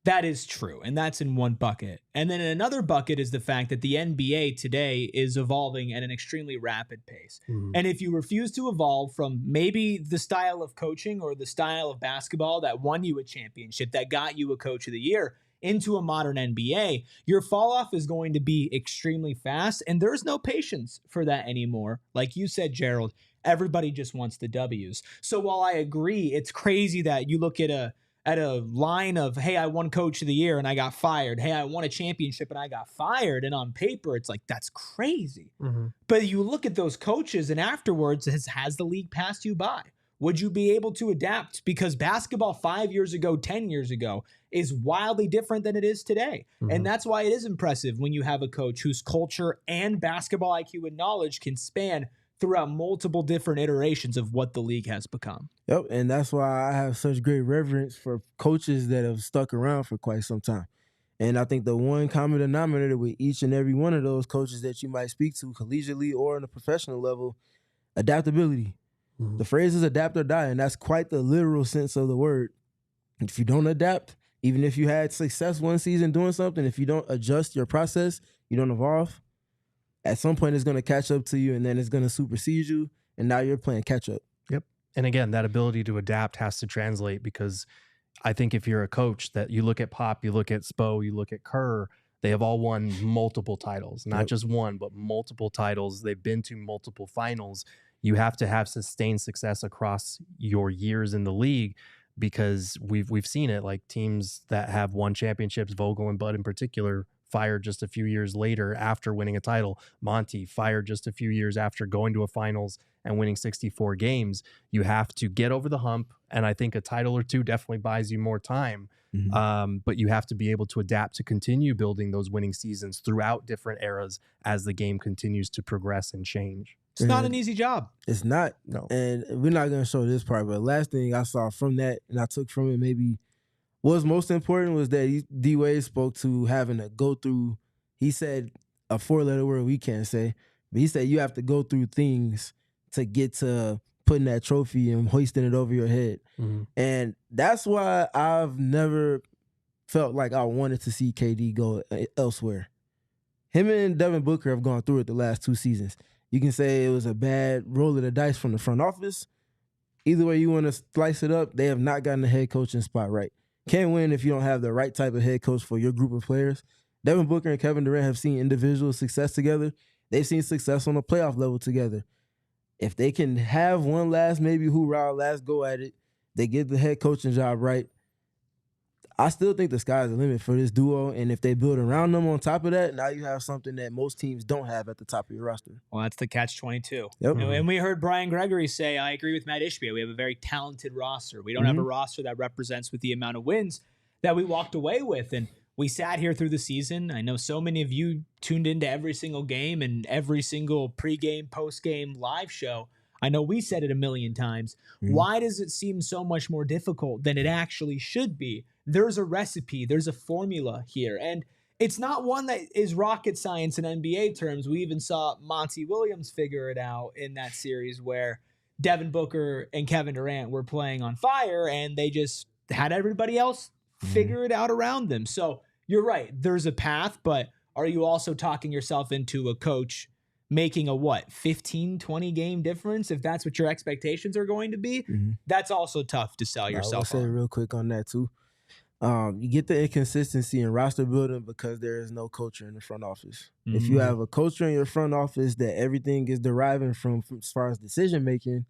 that is true, and that's in one bucket. And then in another bucket is the fact that the NBA today is evolving at an extremely rapid pace. Mm-hmm. And if you refuse to evolve from maybe the style of coaching or the style of basketball that won you a championship, that got you a coach of the year, into a modern NBA, your fall off is going to be extremely fast, and there's no patience for that anymore. Like you said, Gerald, everybody just wants the W's. So while I agree, it's crazy that you look at a line of, hey, I won coach of the year and I got fired. Hey, I won a championship and I got fired. And on paper, it's like, that's crazy. Mm-hmm. But you look at those coaches and afterwards, has the league passed you by? Would you be able to adapt? Because basketball 5 years ago, 10 years ago is wildly different than it is today. Mm-hmm. And that's why it is impressive when you have a coach whose culture and basketball IQ and knowledge can span throughout multiple different iterations of what the league has become. Yep, and that's why I have such great reverence for coaches that have stuck around for quite some time. And I think the one common denominator with each and every one of those coaches that you might speak to collegiately or on a professional level, adaptability. Mm-hmm. The phrase is adapt or die, and that's quite the literal sense of the word. If you don't adapt, even if you had success one season doing something, if you don't adjust your process, you don't evolve, at some point it's going to catch up to you, and then it's going to supersede you, and now you're playing catch up. Yep. And again, that ability to adapt has to translate, because I think if you're a coach that you look at Pop, you look at Spo, you look at Kerr, they have all won multiple titles, not just one, but multiple titles. They've been to multiple finals. You have to have sustained success across your years in the league, because we've seen it, like teams that have won championships, Vogel and Bud in particular, fired just a few years later after winning a title. Monty fired just a few years after going to a finals and winning 64 games. You have to get over the hump, and I think a title or two definitely buys you more time. Mm-hmm. But you have to be able to adapt to continue building those winning seasons throughout different eras as the game continues to progress and change. It's not an easy job. It's not. No. And we're not going to show this part, but last thing I saw from that, and I took from it maybe what's most important, was that D-Wade spoke to having to go through, he said a 4-letter word we can't say, but he said you have to go through things to get to putting that trophy and hoisting it over your head. Mm-hmm. And that's why I've never felt like I wanted to see KD go elsewhere. Him and Devin Booker have gone through it the last 2 seasons. You can say it was a bad roll of the dice from the front office. Either way you want to slice it up, they have not gotten the head coaching spot right. Can't win if you don't have the right type of head coach for your group of players. Devin Booker and Kevin Durant have seen individual success together. They've seen success on a playoff level together. If they can have one last maybe hoorah, last go at it, they get the head coaching job right, I still think the sky's the limit for this duo, and if they build around them on top of that, now you have something that most teams don't have at the top of your roster. Well, that's the catch-22. Yep. And we heard Brian Gregory say, I agree with Matt Ishbia, we have a very talented roster. We don't have a roster that represents with the amount of wins that we walked away with. And we sat here through the season. I know so many of you tuned into every single game and every single pregame, postgame live show. I know we said it a million times. Why does it seem so much more difficult than it actually should be? There's a recipe. There's a formula here. And it's not one that is rocket science in NBA terms. We even saw Monty Williams figure it out in that series where Devin Booker and Kevin Durant were playing on fire, and they just had everybody else figure it out around them. So you're right. There's a path, but are you also talking yourself into a coach making a 15, 20 game difference, if that's what your expectations are going to be? That's also tough to sell yourself on. I'll say real quick on that too. You get the inconsistency in roster building because there is no culture in the front office. If you have a culture in your front office that everything is deriving from as far as decision making,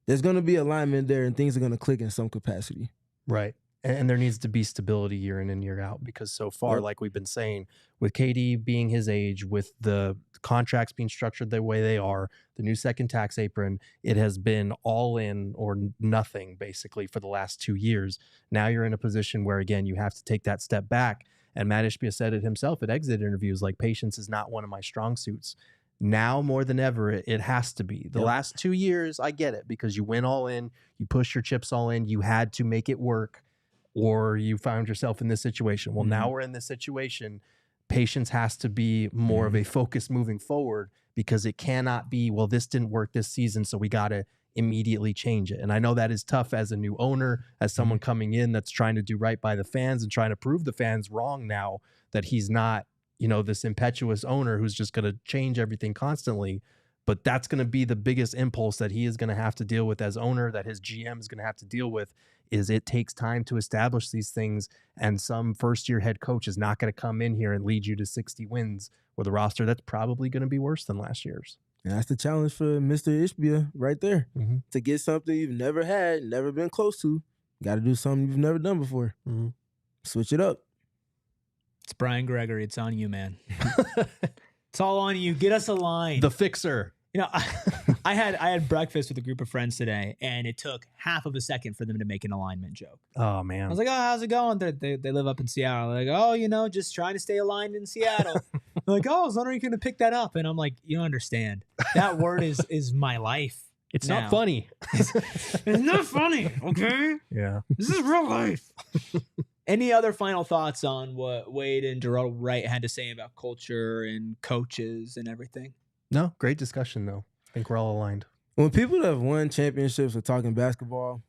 there's going to be alignment there and things are going to click in some capacity. Right. And there needs to be stability year in and year out, because so far, like we've been saying, with KD being his age, with the contracts being structured the way they are, the new second tax apron, it has been all in or nothing basically for the last 2 years. Now you're in a position where, again, you have to take that step back. And Matt Ishbia said it himself at exit interviews, like, patience is not one of my strong suits. Now more than ever, it has to be. The last 2 years, I get it, because you went all in, you pushed your chips all in, you had to make it work, or you found yourself in this situation. Well, now we're in this situation. Patience has to be more of a focus moving forward, because it cannot be, well, this didn't work this season, so we got to immediately change it. And I know that is tough as a new owner, as someone coming in that's trying to do right by the fans and trying to prove the fans wrong now, that he's not, this impetuous owner who's just going to change everything constantly. But that's going to be the biggest impulse that he is going to have to deal with as owner, that his GM is going to have to deal with, is it takes time to establish these things. And some first-year head coach is not going to come in here and lead you to 60 wins with a roster that's probably going to be worse than last year's. And that's the challenge for Mr. Ishbia right there. To get something you've never had, never been close to, got to do something you've never done before. Switch it up. It's Brian Gregory. It's on you, man. It's all on you. Get us a line. The fixer. I had breakfast with a group of friends today, and it took half of a second for them to make an alignment joke. Oh, man. I was like, oh, how's it going? They live up in Seattle. They're like, oh, just trying to stay aligned in Seattle. Like, oh, I was wondering you going to pick that up. And I'm like, you don't understand. That word is my life. It's now. not funny. It's not funny, okay? Yeah. This is real life. Any other final thoughts on what Wade and Dorrell Wright had to say about culture and coaches and everything? No, great discussion, though. I think we're all aligned. When people that have won championships are talking basketball,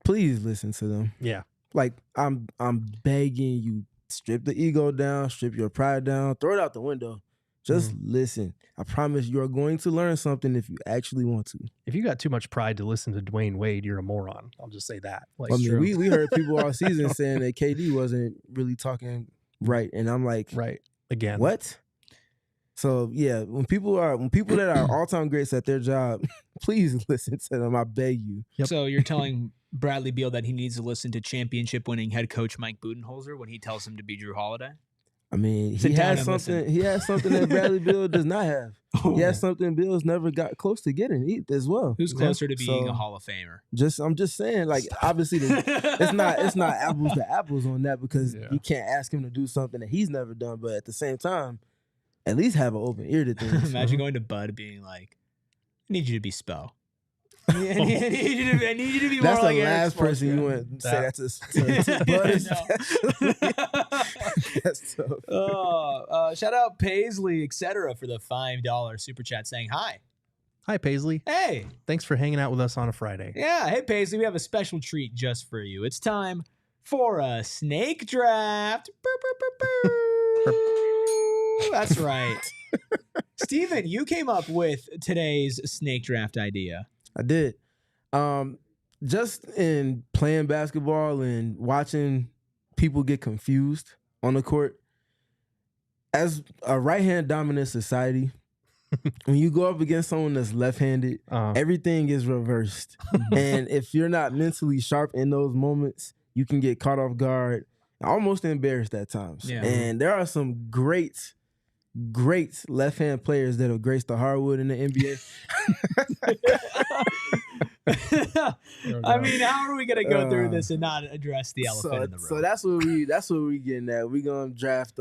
please listen to them. Yeah. Like, I'm begging you, strip the ego down, strip your pride down, throw it out the window. Just listen. I promise you are going to learn something if you actually want to. If you got too much pride to listen to Dwyane Wade, you're a moron. I'll just say that. Like, I mean, we heard people all season saying that KD wasn't really talking right, and I'm like, right again. What? So yeah, when people that are all-time greats at their job, please listen to them. I beg you. Yep. So you're telling Bradley Beal that he needs to listen to championship-winning head coach Mike Budenholzer when he tells him to be Drew Holiday? I mean, Sit he down has and something. listen. He has something that Bradley Beal does not have. He has something Bill's never got close to getting as well. Who's closer to being So, a Hall of Famer? I'm just saying, like, obviously, it's not apples to apples on that because you can't ask him to do something that he's never done. But at the same time, at least have an open ear to things. Imagine going to Bud being like, "I need you to be Spo. I need you to be That's more the like Eric last person you Spoelstra." want to say that to Bud. That's tough. Shout out Paisley, etc. for the $5 super chat saying hi. Hi, Paisley. Hey. Thanks for hanging out with us on a Friday. Yeah. Hey, Paisley, we have a special treat just for you. It's time for a snake draft. That's right. Steven, you came up with today's snake draft idea. I did. Just in playing basketball and watching people get confused on the court, as a right-hand dominant society, when you go up against someone that's left-handed, everything is reversed. And if you're not mentally sharp in those moments, you can get caught off guard, almost embarrassed at times. Yeah. And there are some great left-hand players that have graced the hardwood in the NBA. I mean, how are we gonna go through this and not address the elephant in the room? So that's what we getting at. We gonna draft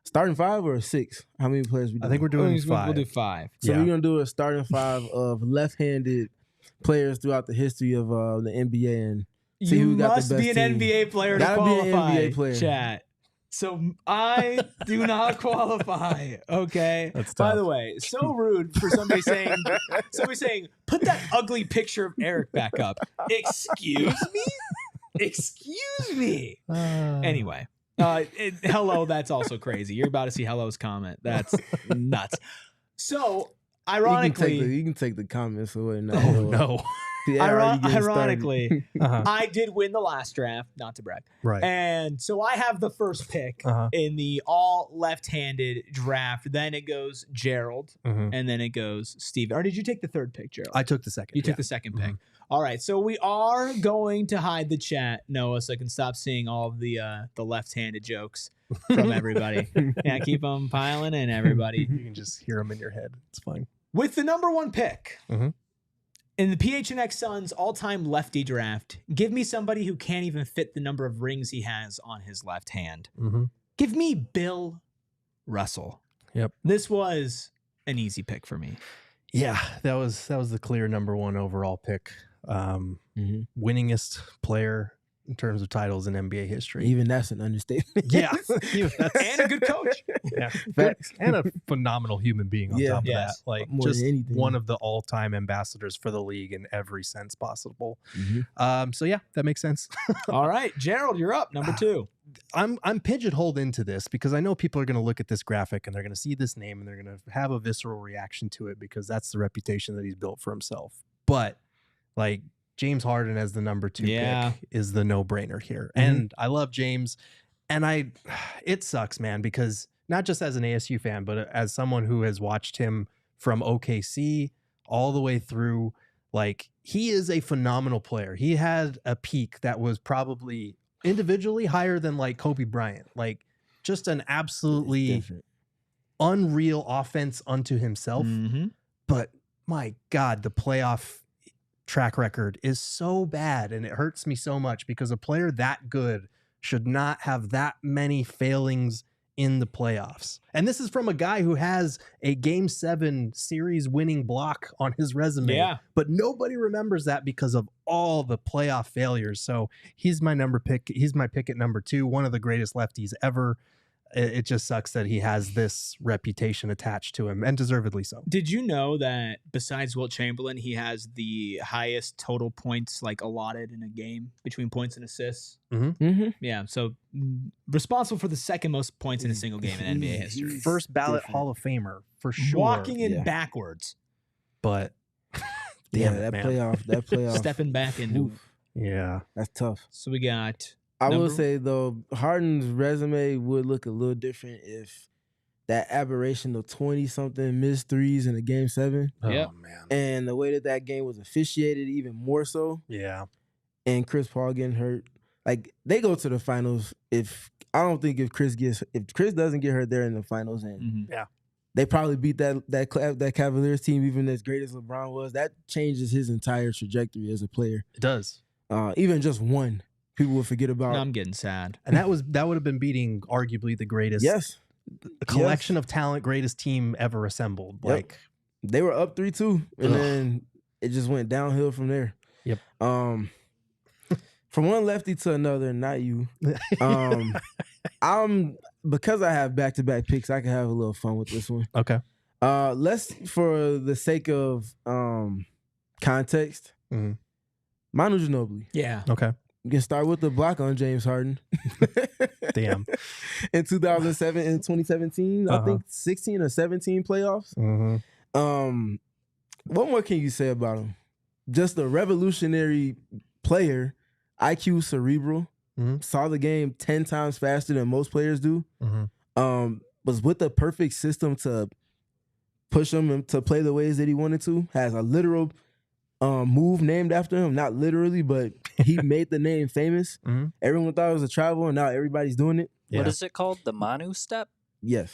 starting 5 or 6. How many players we doing? I think we're doing 5. We'll do 5. So we're gonna do a starting 5 of left-handed players throughout the history of the NBA and see who got the best must be an team. NBA player to Gotta be an qualify. NBA player. Chat. So I do not qualify. Okay. That's By tough. the way, so rude for somebody saying, put that ugly picture of Eric back up. Excuse me? Excuse me. Anyway. Hello, that's also crazy. You're about to see Hello's comment. That's nuts. So, ironically, you can take the comments away now. Oh, no. Ironically, I did win the last draft, not to brag. Right. And so I have the first pick in the all left-handed draft. Then it goes Gerald, and then it goes Steve. Or did you take the third pick, Gerald? I took the second. You took the second pick. All right. So we are going to hide the chat, Noah, so I can stop seeing all of the left-handed jokes from everybody. Yeah, keep them piling in, everybody. You can just hear them in your head. It's fine. With the number 1 pick, in the PHNX Suns all-time lefty draft, give me somebody who can't even fit the number of rings he has on his left hand. Give me Bill Russell. Yep. This was an easy pick for me. Yeah, that was the clear number 1 overall pick. Winningest player in terms of titles in NBA history. Even that's an understatement. Yeah. And a good coach. Yeah. Good. And a phenomenal human being on top of that. Like, more just than anything. one of the all-time ambassadors for the league in every sense possible. So yeah, that makes sense. All right, Gerald, you're up. Number 2. I'm pigeonholed into this because I know people are going to look at this graphic and they're going to see this name and they're going to have a visceral reaction to it because that's the reputation that he's built for himself. But like, James Harden as the number 2 pick is the no-brainer here. And I love James. And it sucks, man, because not just as an ASU fan, but as someone who has watched him from OKC all the way through, like, he is a phenomenal player. He had a peak that was probably individually higher than like Kobe Bryant. Like, just an absolutely unreal offense unto himself. But my God, the playoff track record is so bad, and it hurts me so much because a player that good should not have that many failings in the playoffs. And this is from a guy who has a Game 7 series winning block on his resume. Yeah. But nobody remembers that because of all the playoff failures. So he's my pick. He's my pick at number 2, one of the greatest lefties ever. It just sucks that he has this reputation attached to him, and deservedly so. Did you know that besides Wilt Chamberlain, he has the highest total points allotted in a game between points and assists? Yeah, so responsible for the second most points in a single game in NBA history. First ballot Hall of Famer for sure. Walking in backwards, but that playoff, stepping back into. Yeah, that's tough. So we got. I will say, though, Harden's resume would look a little different if that aberration of 20-something missed threes in a Game 7. Oh, man. And the way that game was officiated even more so. Yeah. And Chris Paul getting hurt. Like, they go to the finals if Chris doesn't get hurt, they're in the finals. And they probably beat that Cavaliers team, even as great as LeBron was. That changes his entire trajectory as a player. It does. Even just one. People will forget about. No, I'm getting sad. And that would have been beating arguably the greatest. Yes. A collection of talent, greatest team ever assembled. Yep. Like they were up 3-2, and then it just went downhill from there. Yep. From one lefty to another, not you. Because I have back-to-back picks, I can have a little fun with this one. Okay. Let's, for the sake of context, Manu Ginobili. Yeah. Okay. You can start with the block on James Harden. Damn. In 2017, I think 16 or 17 playoffs. What more can you say about him? Just a revolutionary player, IQ cerebral, saw the game 10 times faster than most players do. Was with the perfect system to push him to play the ways that he wanted to. Has a literal move named after him, not literally, but he made the name famous. Everyone thought it was a travel, and now everybody's doing it. What is it called? The Manu step? Yes.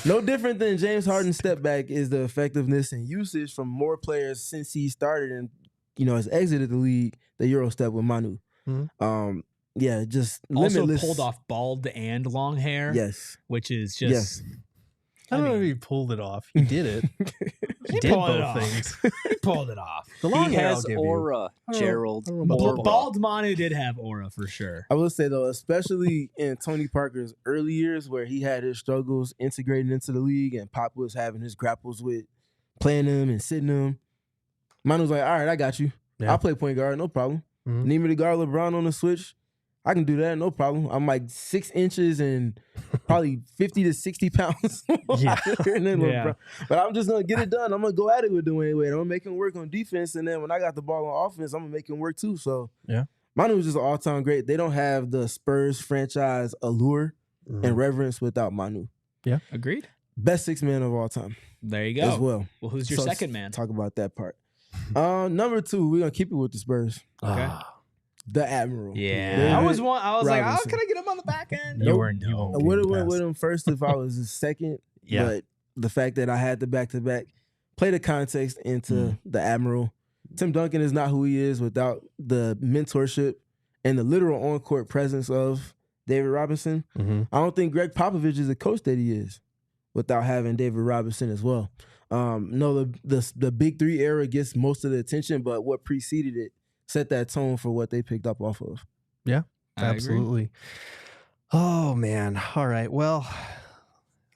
No different than James Harden's step back is the effectiveness and usage from more players since he started and has exited the league, the Euro step with Manu. Just also limitless. pulled off bald and long hair. Yes. Which is just I don't know if he pulled it off. He did it. He did pulled both it off. things. He pulled it off. The long He hair has I'll give aura, you. Gerald. But bald Manu did have aura for sure. I will say, though, especially in Tony Parker's early years where he had his struggles integrating into the league and Pop was having his grapples with playing him and sitting him, Manu was like, all right, I got you. Yeah. I'll play point guard, no problem. Need me to guard LeBron on the switch? I can do that, no problem. I'm like 6 inches and probably 50 to 60 pounds. LeBron. But I'm just going to get it done. I'm going to go at it with Dwyane Wade. I'm going to make him work on defense. And then when I got the ball on offense, I'm going to make him work too. So Manu was just an all-time great. They don't have the Spurs franchise allure and reverence without Manu. Yeah. Agreed. Best 6 man of all time. There you go. As well. Well, who's your second man? Talk about that part. Number 2, we're going to keep it with the Spurs. Okay. The Admiral. Yeah. I was like, Robinson. can I get him on the back end? You weren't. I would have went with him first if I was his second. But the fact that I had the back-to-back play the context into the Admiral. Tim Duncan is not who he is without the mentorship and the literal on-court presence of David Robinson. I don't think Greg Popovich is the coach that he is without having David Robinson as well. No, the Big Three era gets most of the attention, but what preceded it set that tone for what they picked up off of. Yeah, I absolutely. Oh man. All right. Well,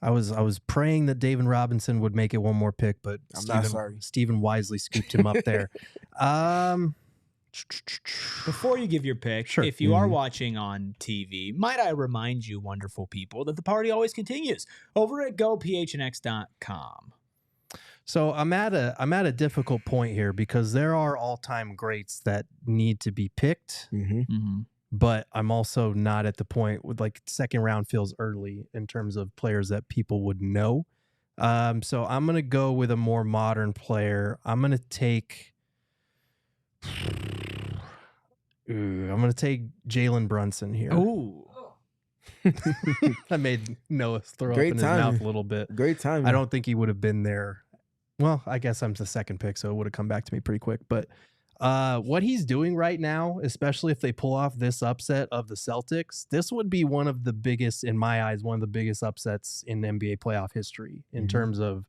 I was praying that David Robinson would make it one more pick, but not sorry. Stephen wisely scooped him up there. Before you give your pick, Sure. if you are watching on TV, might I remind you, wonderful people, that the party always continues over at gophnx.com. So I'm at a difficult point here because there are all-time greats that need to be picked, but I'm also not at the point with like second round feels early in terms of players that people would know. So I'm gonna go with a more modern player. I'm gonna take Jalen Brunson here. Ooh. I made Noah throw Great up in his timing. mouth a little bit. Great timing. I don't think he would have been there. Well, I guess I'm the second pick, so it would have come back to me pretty quick. But What he's doing right now, especially if they pull off this upset of the Celtics, this would be one of the biggest, in my eyes, one of the biggest upsets in NBA playoff history in terms of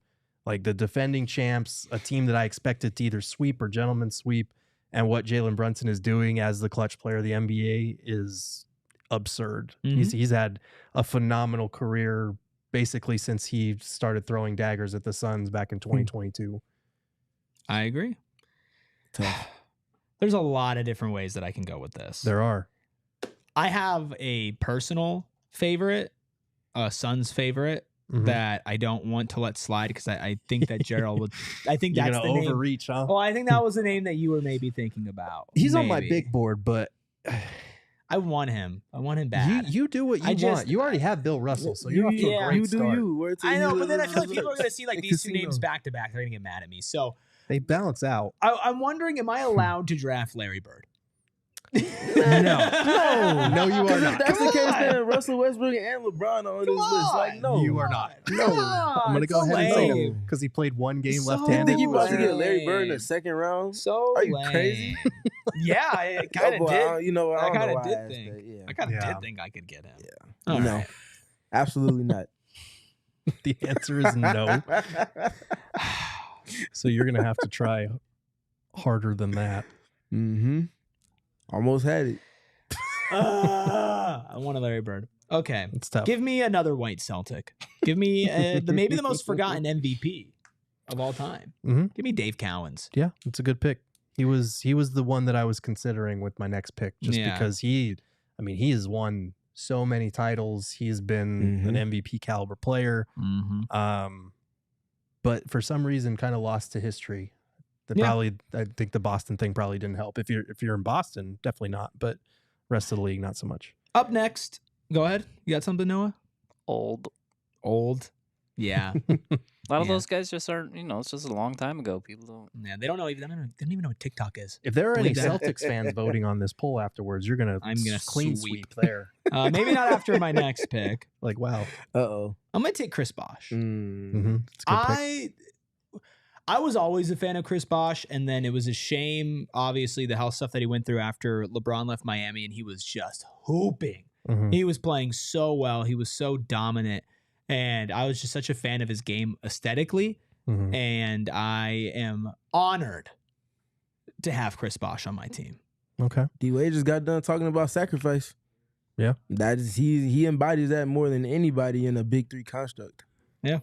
like the defending champs, a team that I expected to either sweep or gentleman sweep, and what Jalen Brunson is doing as the clutch player of the NBA is absurd. He's had a phenomenal career basically since he started throwing daggers at the Suns back in 2022. I agree. Tough. There's a lot of different ways that I can go with this. There are. I have a personal favorite, a Suns favorite that I don't want to let slide because I think that Gerald would. I think You're that's gonna the name. overreach, huh? Well, I think that was the name that you were maybe thinking about. He's on my Maybe. big board, but I want him. I want him bad. you do what you I want. just- You already have Bill Russell, so you're off to a yeah. great You do start. you. Word to I know, you. but then I feel like people are going to see like A these two casino. names back to back. They're going to get mad at me. So They balance out. I'm wondering, am I allowed to draft Larry Bird? No, you are If not. that's Come the case, on. then Russell Westbrook and LeBron are on this list. Like, no. You are not. No. I'm gonna go so ahead and say lame. that because he played one game So You left-handed. think you about to get lame. Larry Bird in the second round? So Are you lame. crazy? Yeah, I kind Oh, of boy, did. You know what? I don't know kinda why did asked think. that. Yeah. I kind of Yeah. did think I could get him. Yeah. All No. right. Absolutely not. The answer is no. So you're gonna have to try harder than that. Mm-hmm. Almost had it. I want a Larry Bird. Okay. It's tough. Give me another white Celtic. Give me maybe the most forgotten MVP of all time. Mhm. Give me Dave Cowens. Yeah, it's a good pick. He was the one that I was considering with my next pick, just Yeah. because he has won so many titles. He's been an MVP caliber player. But for some reason kind of lost to history. I think the Boston thing probably didn't help. If you're in Boston, definitely not. But rest of the league, not so much. Up next, go ahead. You got something, Noah? Old. Yeah. A lot of Yeah. those guys just aren't, it's just a long time ago. People don't. Yeah, they don't even know what TikTok is. If there are any Believe that. Celtics fans voting on this poll afterwards, I'm gonna clean sweep there. Maybe not after my next pick. Like, wow. Uh-oh. I'm gonna take Chris Bosh. It's a good pick. I was always a fan of Chris Bosh, and then it was a shame, obviously, the health stuff that he went through after LeBron left Miami, and he was just hooping. He was playing so well. He was so dominant, and I was just such a fan of his game aesthetically, and I am honored to have Chris Bosh on my team. Okay. D-Wade just got done talking about sacrifice. Yeah. That is he embodies that more than anybody in a big three construct. Yeah.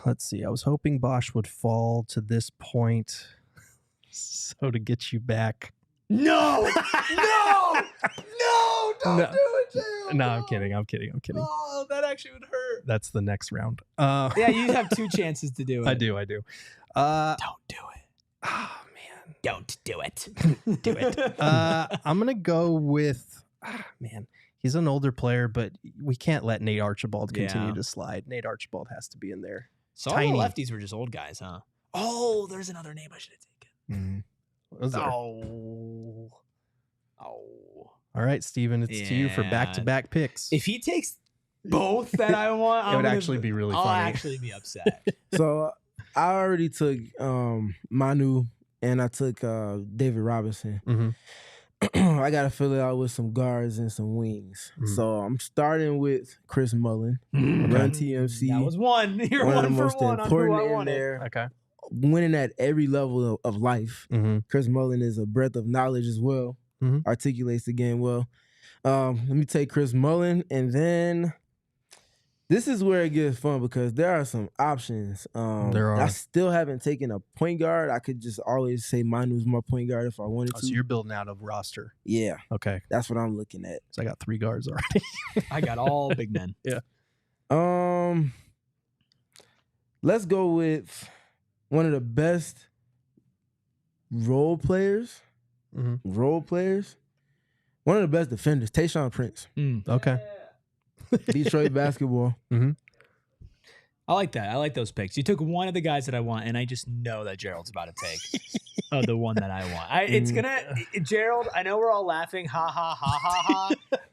Let's see. I was hoping Bosch would fall to this point, so to get you back. No, don't do it, Gerald. No, I'm kidding. Oh, that actually would hurt. That's the next round. Yeah, you have two chances to do it. I do. Don't do it. Oh man, Don't do it. do it. I'm gonna go with. Man, he's an older player, but we can't let Nate Archibald continue to slide. Nate Archibald has to be in there. So all the lefties were just old guys, huh? Oh, there's another name I should have taken. Was there? Oh. All right, Steven, it's to you for back-to-back picks. If he takes both that I want, It would actually be really I'll funny. actually be upset. So I already took Manu and I took David Robinson. I got to fill it out with some guards and some wings. So I'm starting with Chris Mullin, Run TMC. That was one. You're one of one the for most one on who I important in wanted. there. Okay. Winning at every level of life. Chris Mullin is a breadth of knowledge as well. Articulates the game well. Let me take Chris Mullin, and then this is where it gets fun because there are some options. There are. I still haven't taken a point guard. I could just always say Manu's my point guard if I wanted to. So you're building out a roster. Yeah. Okay. That's what I'm looking at. So I got 3 guards already. I got all big men. Yeah. Let's go with one of the best role players. One of the best defenders, Tayshaun Prince. Okay. Detroit basketball. I like that. I like those picks. You took one of the guys that I want, and I just know that Gerald's about to take the one that I want. It's gonna, Gerald. I know we're all laughing, ha ha ha ha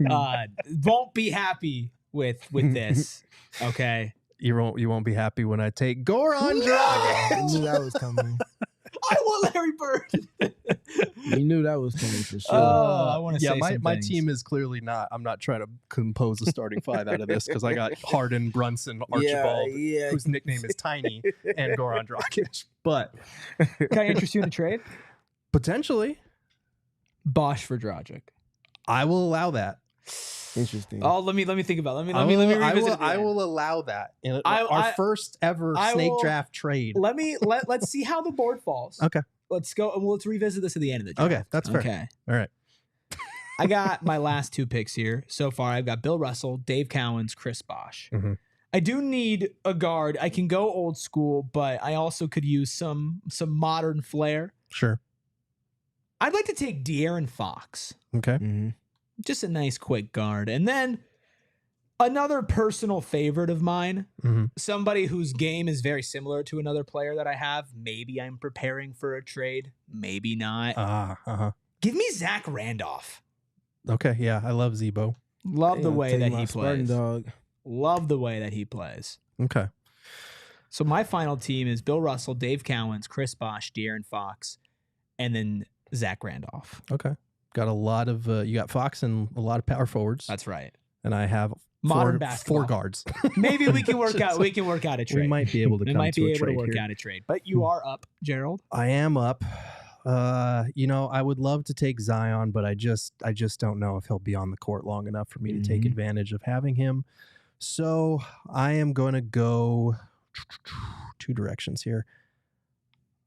ha. Won't be happy with this. Okay. You won't be happy when I take Goran Dragic. I knew that was coming. I want Larry Bird. You knew that was coming for sure. I want to say my things. team is clearly not. I'm not trying to compose a starting five out of this because I got Harden, Brunson, Archibald, whose nickname is Tiny, and Goran Dragic. But Can I interest you in a trade? potentially, Bosch for Dragic. I will allow that. Interesting. Oh, let me think about it. Let me revisit. I will allow that in I- our first ever I snake will- draft trade. Let's see how the board falls. Okay. Let's go. Let's revisit this at the end of the draft. Okay, that's fair. Okay. All right. I got my last two picks here so far. I've got Bill Russell, Dave Cowens, Chris Bosh. Mhm. I do need a guard. I can go old school, but I also could use some modern flair. Sure. I'd like to take De'Aaron Fox. Okay. Mm-hmm. Just a nice quick guard. And then another personal favorite of mine, Mhm. somebody whose game is very similar to another player that I have. Maybe I'm preparing for a trade. Maybe not. Give me Zach Randolph. Okay. Yeah, I love Zebo. Love the way that he Spartan plays. dog. Love the way that he plays. Okay. So my final team is Bill Russell, Dave Cowens, Chris Bosh, De'Aaron Fox, and then Zach Randolph. Okay. Got a lot of you got Fox and a lot of power forwards. That's right. And I have Modern four basketball. guards. Maybe we can work out. We can work out a trade. We might be able to We come might to be a able to trade work here. out a trade. But you are up, Gerald. I am up. I would love to take Zion, but I just don't know if he'll be on the court long enough for me to take advantage of having him. So I am going to go two directions here.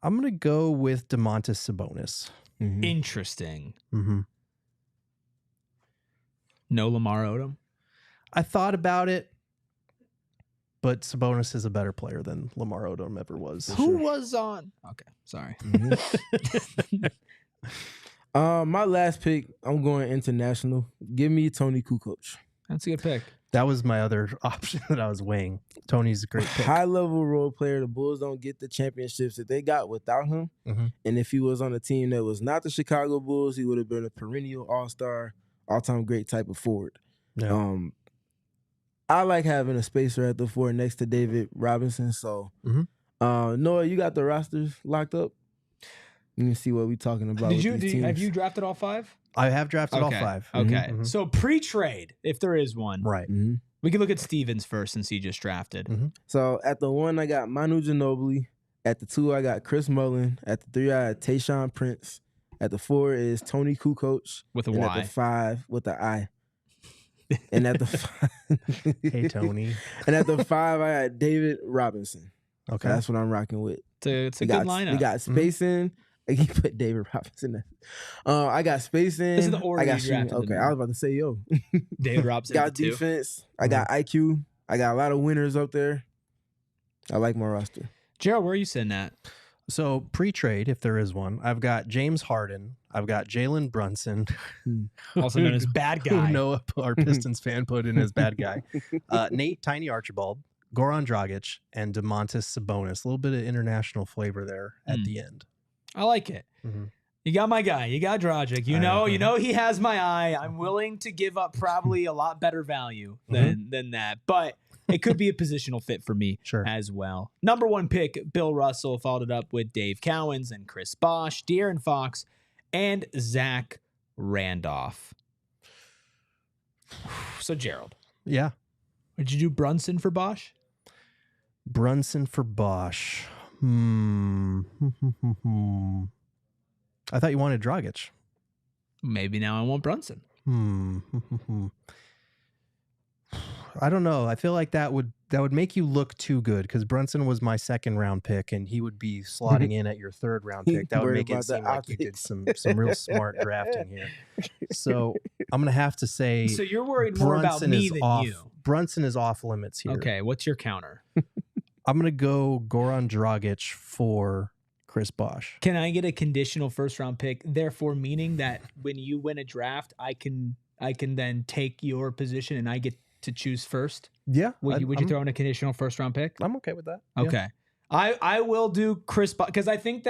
I'm going to go with DeMontis Sabonis. Interesting. Mm-hmm. No Lamar Odom. I thought about it, but Sabonis is a better player than Lamar Odom ever was. Who was on? Okay, sorry. My last pick, I'm going international. Give me Tony Kukoc. That's a good pick. That was my other option that I was weighing. Tony's a great pick. High level role player. The Bulls don't get the championships that they got without him. And if he was on a team that was not the Chicago Bulls, he would have been a perennial all-star, all-time great type of forward. Yeah. I like having a spacer at the 4 next to David Robinson. So, Noah, you got the rosters locked up? You can see what we're talking about. Have you drafted all 5? I have drafted all 5. Okay. So pre-trade, if there is one. Right. We can look at Stevens first since he just drafted. So at the 1, I got Manu Ginobili. At the 2, I got Chris Mullin. At the 3, I got Tayshaun Prince. At the 4 is Tony Kukoc. With a and Y. At the 5 with the I. And at the 5, Hey, Tony. And at the 5, I got David Robinson. Okay. That's what I'm rocking with. It's a good lineup. We got spacing. He put David Robinson there. I got spacing. This is the order I got you shooting. drafted Okay, them I in. was about to say, yo. David Robinson. Got at the 2. defense. I got IQ. I got a lot of winners up there. I like my roster. Gerald, where are you sitting at? So pre-trade, if there is one, I've got James Harden. I've got Jalen Brunson, Also known as Bad Guy. who Noah, our Pistons fan, put in as bad guy. Nate Tiny Archibald, Goran Dragic, and DeMontis Sabonis. A little bit of international flavor there at the end. I like it. You got my guy. You got Dragic. You know he has my eye. I'm willing to give up probably a lot better value than that. But it could be a positional fit for me as well. Number 1 pick, Bill Russell, followed it up with Dave Cowens and Chris Bosh, De'Aaron Fox, and Zach Randolph. So, Gerald. Yeah. Did you do Brunson for Bosh? Brunson for Bosh. I thought you wanted Dragic. Maybe now I want Brunson. I don't know. I feel like that would make you look too good because Brunson was my 2nd round pick and he would be slotting in at your 3rd round pick. That would Worried make it about the seem like you did optics. some real smart drafting here. So I'm gonna have to say. So you're worried more about Brunson me is than off. you. Brunson is off limits here. Okay, what's your counter? I'm gonna go Goran Dragic for Chris Bosh. Can I get a conditional 1st round pick? Therefore, meaning that when you win a draft, I can then take your position and I get to choose first. Yeah. Would you throw in a conditional 1st round pick? I'm okay with that. Okay. I will do Chris because I think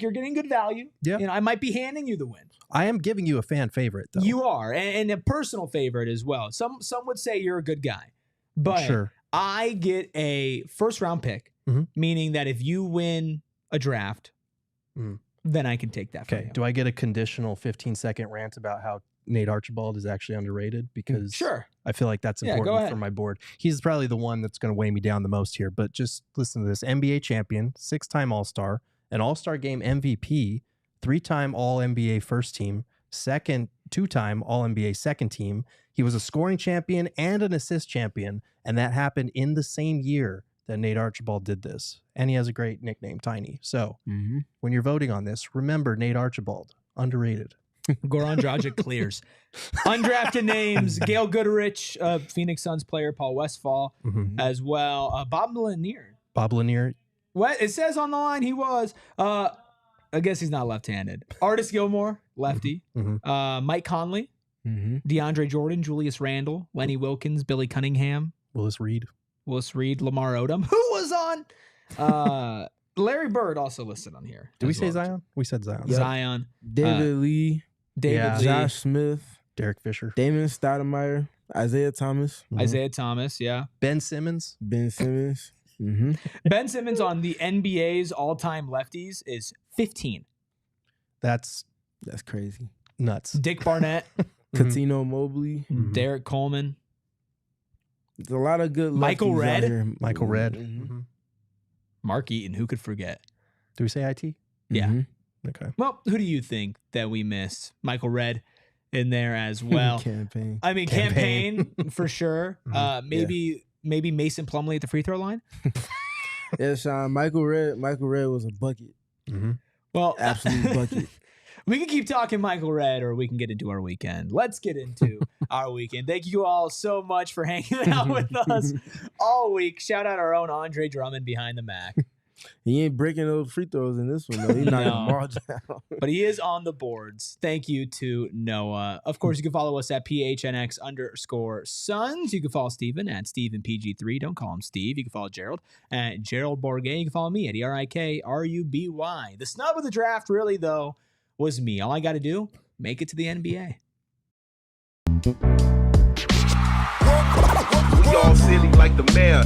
you're getting good value. Yeah. I might be handing you the win. I am giving you a fan favorite though. You are, and a personal favorite as well. Some would say you're a good guy, but Sure. I get a 1st round pick, meaning that if you win a draft, then I can take that from Okay. you. Do I get a conditional 15-second rant about how Nate Archibald is actually underrated? Because Sure. I feel like that's Yeah, go important ahead. for my board. He's probably the one that's going to weigh me down the most here, but just listen to this. NBA champion, 6-time All-Star, an All-Star game MVP, 3-time All-NBA first team, 2-time All-NBA second team. He was a scoring champion and an assist champion, and that happened in the same year that Nate Archibald did this. And he has a great nickname, Tiny. So when you're voting on this, remember Nate Archibald, underrated. Goran Dragic clears. Undrafted names: Gail Goodrich, Phoenix Suns player, Paul Westphal, as well. Bob Lanier. Bob Lanier. What it says on the line, he was. I guess he's not left-handed. Artis Gilmore, lefty. Mike Conley, DeAndre Jordan, Julius Randle, Lenny Wilkins, Billy Cunningham, Willis Reed, Lamar Odom, who was on. Larry Bird also listed on here. Did we say Zion? We said Zion. Yep. Zion, David Lee, Lee, Josh Smith, Derek Fisher, Damon Stoudemire, Isaiah Thomas, Isaiah Thomas, yeah. Ben Simmons. Ben Simmons. Ben Simmons on the NBA's all-time lefties is 15. That's crazy. Nuts. Dick Barnett, Katino Mobley, Derek Coleman, there's a lot of good Michael lefties out Redd. here. Michael Redd. Mark Eaton. Who could forget? Do we say IT? Yeah. Okay. Well, who do you think that we missed? Michael Redd in there as well. Campaign. I mean, campaign for sure. Maybe Mason Plumlee at the free throw line. Yeah, Sean. Michael Redd was a bucket. Well, Absolute bucket. we can keep talking Michael Redd, or we can get into our weekend. Let's get into our weekend. Thank you all so much for hanging out with us all week. Shout out our own Andre Drummond behind the Mac. He ain't breaking those free throws in this one, though. He's not going to march down. But he is on the boards. Thank you to Noah. Of course, you can follow us at PHNX_Suns. You can follow Steven at StevenPG3. Don't call him Steve. You can follow Gerald at Gerald Bourget. You can follow me at ERIKRUBY. The snub of the draft, really, though, was me. All I got to do, make it to the NBA. We all silly like the mayor.